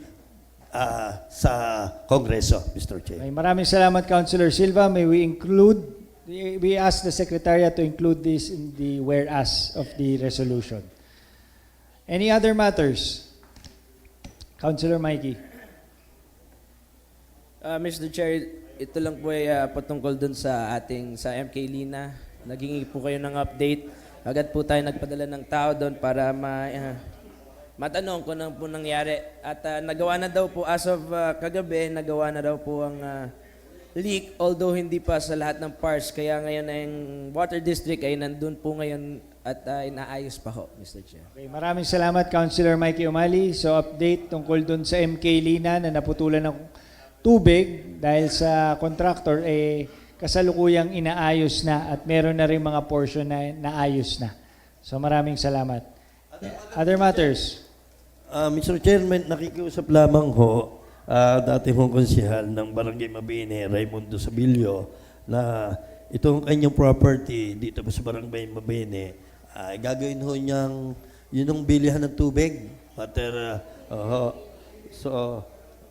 C: sa Kongreso, Mr. Chair.
B: Okay, maraming salamat, Councilor Silva. May we ask the Secretariat to include this in the whereas of the resolution. Any other matters? Councilor Mikey.
M: Mr. Chair, ito lang po ay patungkol dun sa MK Lina. Naging po kayo ng update. Agad po tayo nagpadala ng tao doon para matanong kung ano po nangyari. At nagawa na daw po, as of kagabi, nagawa na daw po ang leak, although hindi pa sa lahat ng parts. Kaya ngayon ang Water District ay nandun po ngayon at inaayos pa ho, Mr. Chair.
B: Okay, maraming salamat, Councilor Mikey Umali. So update tungkol dun sa MK Lina na naputulan ng tubig dahil sa contractor, kasalukuyang inaayos na at meron na rin mga portion na naayos na. So maraming salamat. Other matters?
C: Mr. Chairman, nakikiusap lamang ho, dati hong konsihal ng Barangay Mabini, Raimundo Sabilio, na itong kanyang property dito po sa Barangay Mabini, gagawin ho niyang yun yung bilihan ng tubig,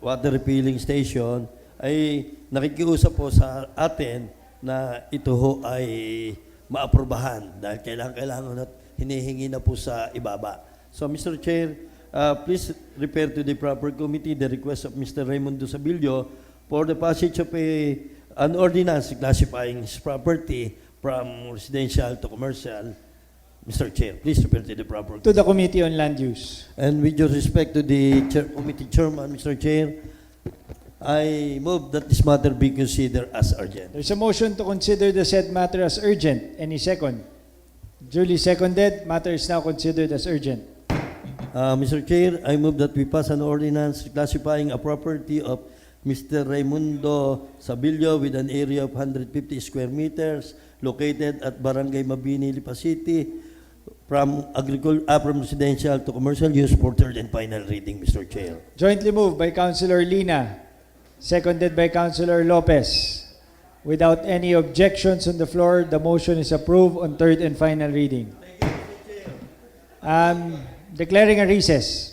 C: water refilling station, ay nakikiusap po sa atin na ito ho ay maaprubahan dahil kailangan at hinihingi na po sa ibaba. So Mr. Chair, please refer to the proper committee the request of Mr. Raimundo Sabilio for the passage of an ordinance classifying his property from residential to commercial. Mr. Chair, please refer to the proper
B: To the Committee on Land Use.
C: And with your respect to the committee chairman, Mr. Chair, I move that this matter be considered as urgent.
B: There's a motion to consider the said matter as urgent. Any second? Duly seconded, matter is now considered as urgent.
C: Mr. Chair, I move that we pass an ordinance classifying a property of Mr. Raimundo Sabilio with an area of 150 square meters located at Barangay Mabini, Lipa City from residential to commercial use for third and final reading, Mr. Chair.
B: Jointly moved by Councilor Lina, seconded by Councilor Lopez. Without any objections on the floor, the motion is approved on third and final reading. Declaring a recess.